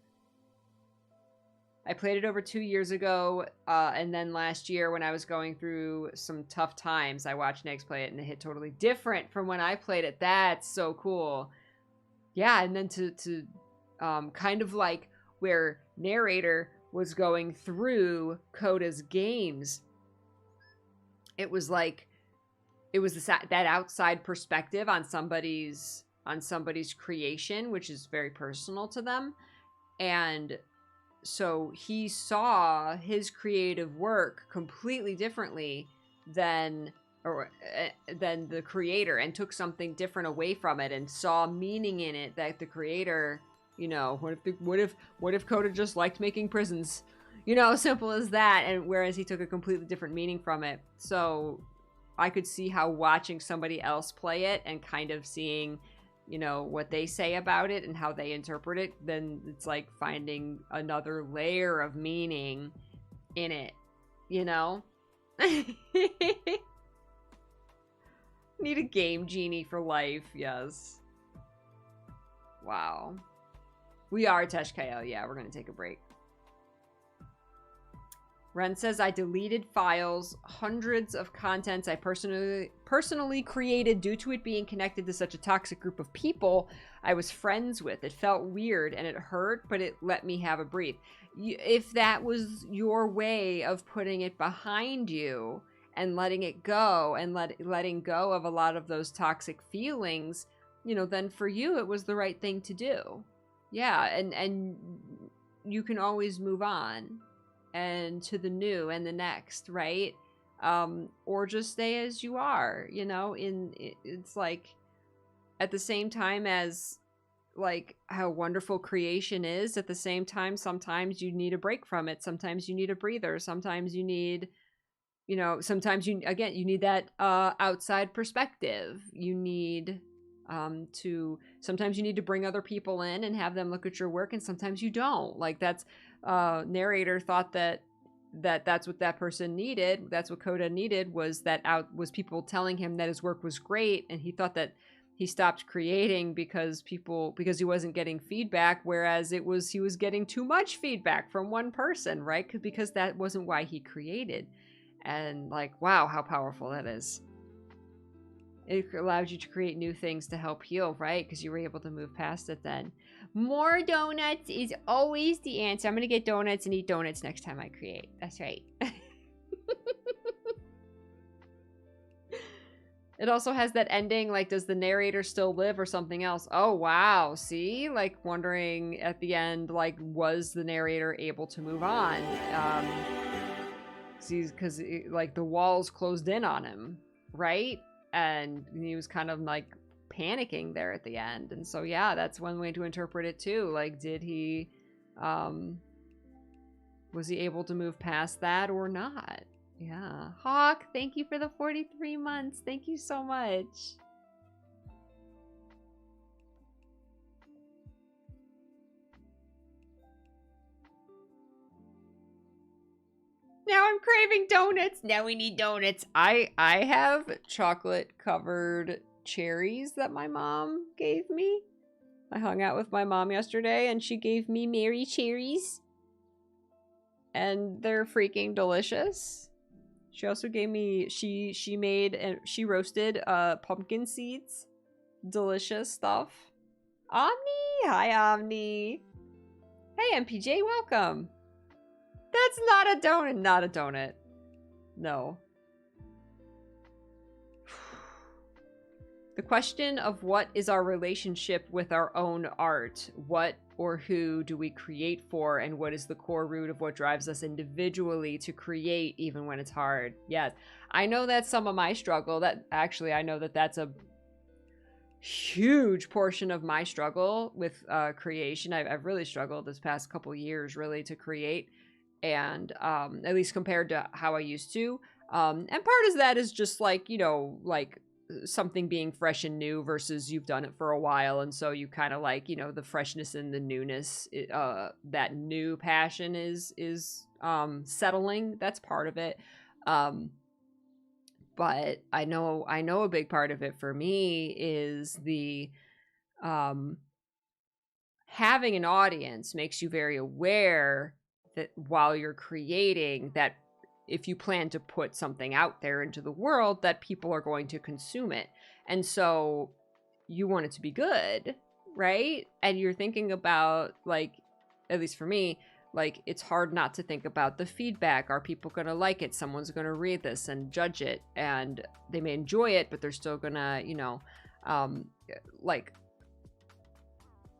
I played it over 2 years ago. And then last year when I was going through some tough times, I watched Negs play it and it hit totally different from when I played it. That's so cool. Yeah, and then to kind of like where narrator was going through Coda's games, it was like it was that outside perspective on somebody's creation, which is very personal to them. And so he saw his creative work completely differently than the creator, and took something different away from it and saw meaning in it that the creator, you know, what if Coda just liked making prisons, you know, simple as that. And whereas he took a completely different meaning from it. So I could see how watching somebody else play it and kind of seeing, you know, what they say about it and how they interpret it, then it's like finding another layer of meaning in it, you know. Need a game genie for life. Yes. Wow. We are Teshkael. Yeah, we're gonna take a break. Ren says, I deleted files, hundreds of contents I personally created due to it being connected to such a toxic group of people I was friends with. It felt weird and it hurt, but it let me have a breathe. If that was your way of putting it behind you and letting it go and letting go of a lot of those toxic feelings, you know, then for you it was the right thing to do. Yeah, and you can always move on and to the new and the next, right? Or just stay as you are, you know. It's like at the same time as like how wonderful creation is, at the same time sometimes you need a break from it, sometimes you need a breather, sometimes you need, you know, sometimes you need that outside perspective. You need sometimes you need to bring other people in and have them look at your work, and sometimes you don't. Like that's narrator thought that's what that person needed. That's what Coda needed, was people telling him that his work was great, and he thought that he stopped creating because he wasn't getting feedback, whereas he was getting too much feedback from one person, right? Because that wasn't why he created. And like, wow, how powerful that is. It allows you to create new things to help heal, right? Because you were able to move past it then. More donuts is always the answer. I'm going to get donuts and eat donuts next time I create. That's right. It also has that ending, like, does the narrator still live or something else? Oh, wow. See? Like, wondering at the end, like, was the narrator able to move on? See, because, like, the walls closed in on him, right? And he was kind of, like, panicking there at the end. And so, yeah, that's one way to interpret it, too. Like, did he, was he able to move past that or not? Yeah. Hawk, thank you for the 43 months. Thank you so much. Now I'm craving donuts. Now we need donuts. I have chocolate covered cherries that my mom gave me. I hung out with my mom yesterday and she gave me Mary cherries. And they're freaking delicious. She also gave me, she made and she roasted pumpkin seeds. Delicious stuff. Omni! Hi, Omni. Hey, MPJ, welcome. That's not a donut. Not a donut. No. The question of what is our relationship with our own art? What or who do we create for, and what is the core root of what drives us individually to create even when it's hard? Yes, I know that's some of my struggle. That actually, I know that that's a huge portion of my struggle with creation. I've really struggled this past couple years really to create, and at least compared to how I used to. And part of that is just like, you know, like something being fresh and new versus you've done it for a while, and so you kind of like, you know, the freshness and the newness, that new passion is settling. That's part of it. But I know a big part of it for me is the having an audience makes you very aware that while you're creating, that if you plan to put something out there into the world, that people are going to consume it. And so you want it to be good, right? And you're thinking about, like, at least for me, like, it's hard not to think about the feedback. Are people going to like it? Someone's going to read this and judge it, and they may enjoy it, but they're still going to, you know, like,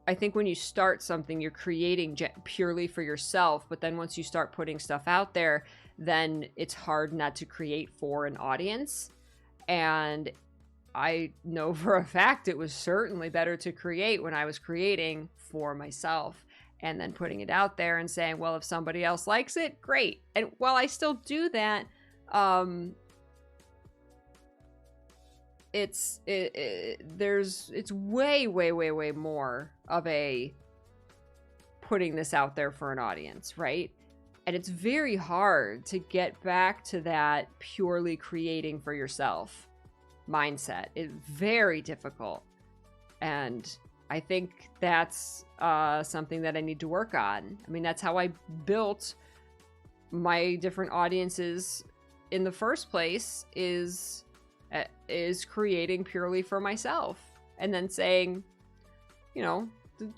I think when you start something, you're creating purely for yourself. But then once you start putting stuff out there, then it's hard not to create for an audience. And I know for a fact it was certainly better to create when I was creating for myself, and then putting it out there and saying, well, if somebody else likes it, great. And while I still do that, it's way more of a putting this out there for an audience, right? And it's very hard to get back to that purely creating for yourself mindset. It's very difficult. And I think that's something that I need to work on. I mean, that's how I built my different audiences in the first place, is creating purely for myself, and then saying, you know,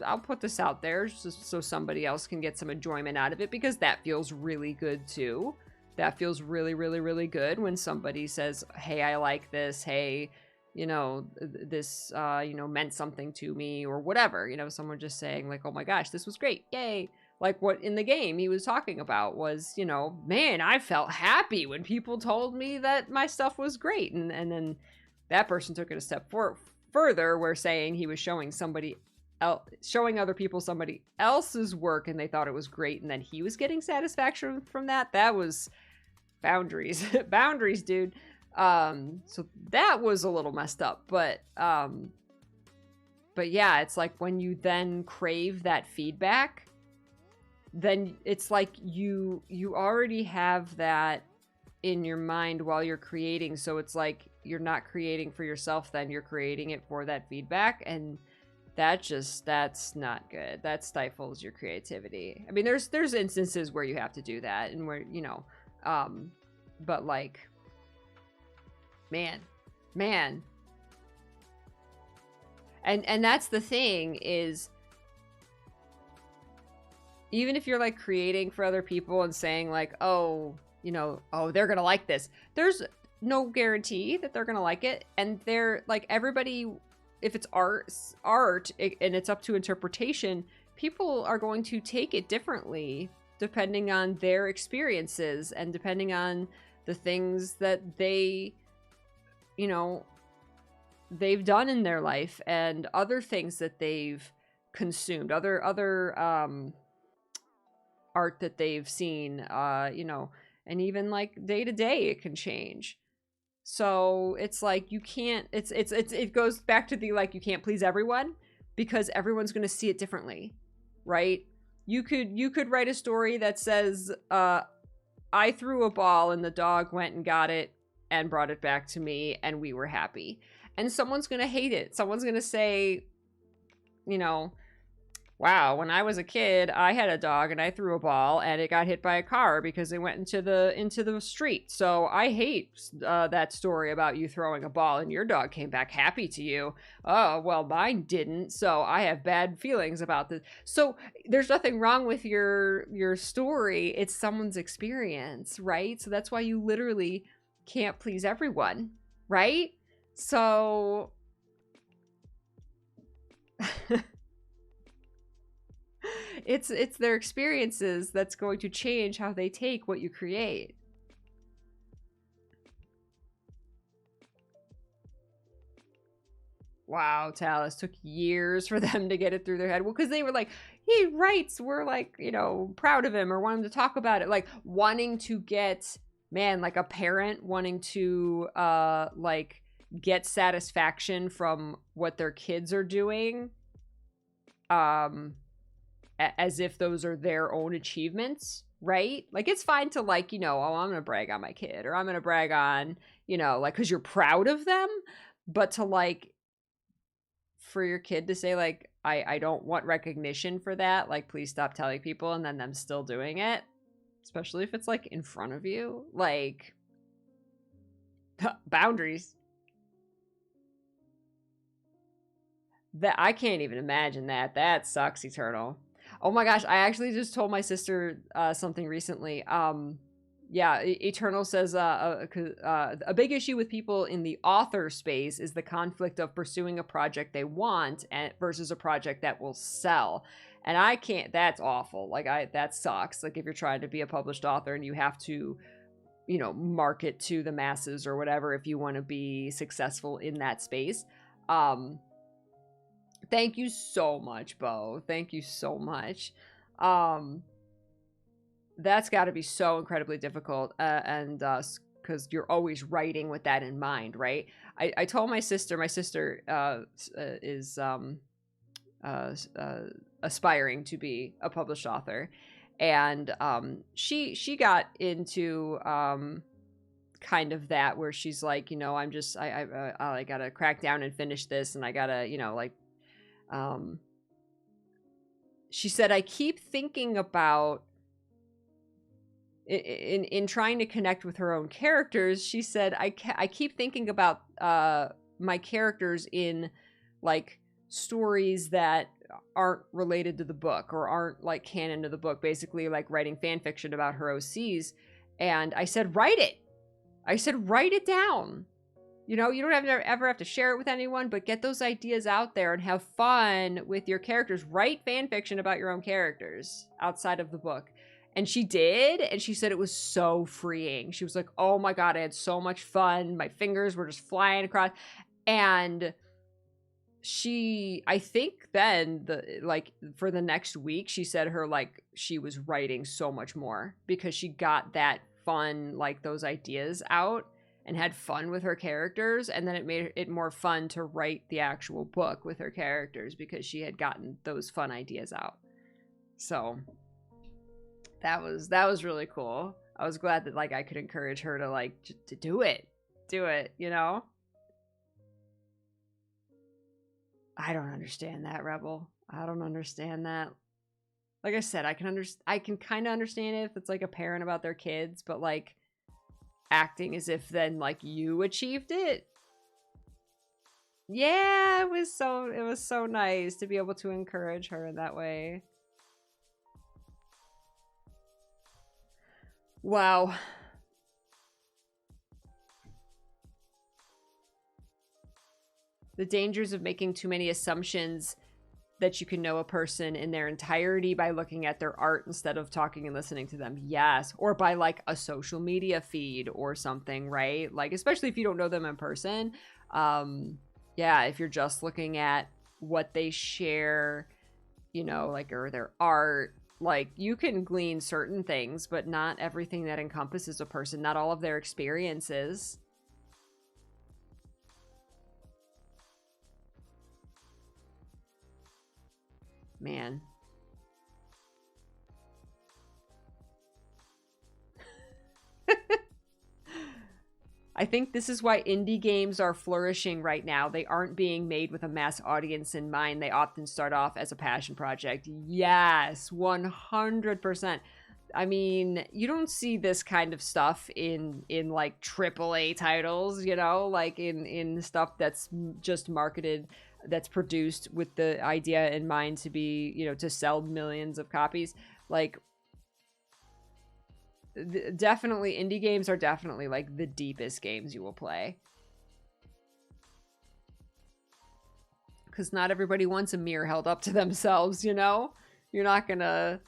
I'll put this out there so somebody else can get some enjoyment out of it, because that feels really good too. That feels really, really, really good when somebody says, hey, I like this. Hey, you know, this, you know, meant something to me, or whatever. You know, someone just saying like, oh my gosh, this was great. Yay. Like what in the game he was talking about was, you know, man, I felt happy when people told me that my stuff was great. And then that person took it a step further, where saying he was showing somebody else, showing other people somebody else's work, and they thought it was great, and then he was getting satisfaction from that. That was boundaries. Boundaries, dude. So that was a little messed up, but yeah, it's like when you then crave that feedback, then it's like you already have that in your mind while you're creating. So it's like you're not creating for yourself, then you're creating it for that feedback, and that's not good. That stifles your creativity. I mean, there's instances where you have to do that, and where, you know, but like, man. And that's the thing, is even if you're like creating for other people and saying like, oh, you know, oh, they're going to like this, there's no guarantee that they're going to like it. And they're like, everybody, if it's art, and it's up to interpretation, people are going to take it differently depending on their experiences and depending on the things that they, you know, they've done in their life, and other things that they've consumed, other art that they've seen, you know, and even like day to day it can change. So it's like you can't, it goes back to the, like, you can't please everyone, because everyone's going to see it differently, right? You could write a story that says, I threw a ball and the dog went and got it and brought it back to me and we were happy. And someone's going to hate it. Someone's going to say, you know, wow, when I was a kid, I had a dog and I threw a ball and it got hit by a car because it went into the street. So I hate that story about you throwing a ball and your dog came back happy to you. Oh, well, mine didn't. So I have bad feelings about this. So there's nothing wrong with your story. It's someone's experience, right? So that's why you literally can't please everyone, right? So It's their experiences that's going to change how they take what you create. Wow, Talus, took years for them to get it through their head. Well, because they were like, he writes, we're like, you know, proud of him or want him to talk about it. Like wanting to get, man, like a parent wanting to like get satisfaction from what their kids are doing. As if those are their own achievements, right? Like it's fine to like, you know, oh, I'm gonna brag on my kid, or I'm gonna brag on, you know, like because you're proud of them, but to like for your kid to say like, I don't want recognition for that, like please stop telling people, and then them still doing it, especially if it's like in front of you, like boundaries. That I can't even imagine that. That sucks, Eternal. Oh my gosh, I actually just told my sister something recently. Yeah, Eternal says a big issue with people in the author space is the conflict of pursuing a project they want versus a project that will sell. And I can't, that's awful. Like that sucks. Like if you're trying to be a published author and you have to, you know, market to the masses or whatever if you want to be successful in that space. Thank you so much, Bo. Thank you so much. That's got to be so incredibly difficult, and because you're always writing with that in mind, right? I told my sister is aspiring to be a published author, and she got into kind of that where she's like, you know, I gotta crack down and finish this, and I gotta, you know, like. She said, I keep thinking about in trying to connect with her own characters. She said, I keep thinking about my characters in like stories that aren't related to the book or aren't like canon to the book, basically like writing fan fiction about her OCs. And I said, write it. I said, write it down. You know, you don't ever have to share it with anyone, but get those ideas out there and have fun with your characters. Write fan fiction about your own characters outside of the book. And she did, and she said it was so freeing. She was like, oh my God, I had so much fun. My fingers were just flying across. And I think then, for the next week, she said she was writing so much more because she got that fun, like those ideas out. And had fun with her characters, and then it made it more fun to write the actual book with her characters because she had gotten those fun ideas out. So that was really cool. I was glad that like I could encourage her to like to do it, you know. I don't understand that, Rebel. I don't understand that. Like I said, I can kind of understand it if it's like a parent about their kids, but like acting as if then like you achieved it. Yeah, it was so nice to be able to encourage her in that way. Wow. The dangers of making too many assumptions that you can know a person in their entirety by looking at their art instead of talking and listening to them. Yes. Or by like a social media feed or something, right? Like, especially if you don't know them in person. Yeah, if you're just looking at what they share, you know, like, or their art, like you can glean certain things, but not everything that encompasses a person, not all of their experiences. Man. I think this is why indie games are flourishing right now. They aren't being made with a mass audience in mind. They often start off as a passion project. Yes, 100%. I mean, you don't see this kind of stuff in like AAA titles, you know, like in stuff that's just marketed, that's produced with the idea in mind to be, you know, to sell millions of copies. Like, definitely indie games are definitely like the deepest games you will play, because not everybody wants a mirror held up to themselves, you know. You're not gonna.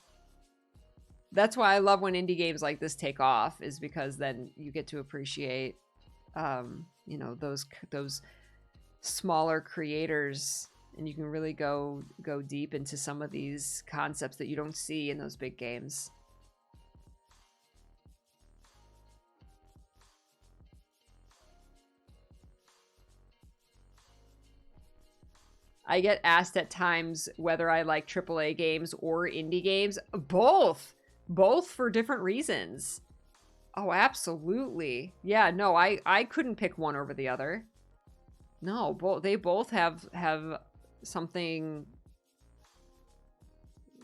That's why I love when indie games like this take off, is because then you get to appreciate, you know, those smaller creators, and you can really go deep into some of these concepts that you don't see in those big games. I get asked at times whether I like AAA games or indie games. Both. Both for different reasons. Oh, absolutely. Yeah, no, I couldn't pick one over the other. No, they both have something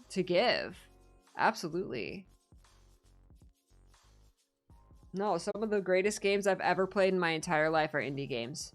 to give. Absolutely. No, some of the greatest games I've ever played in my entire life are indie games.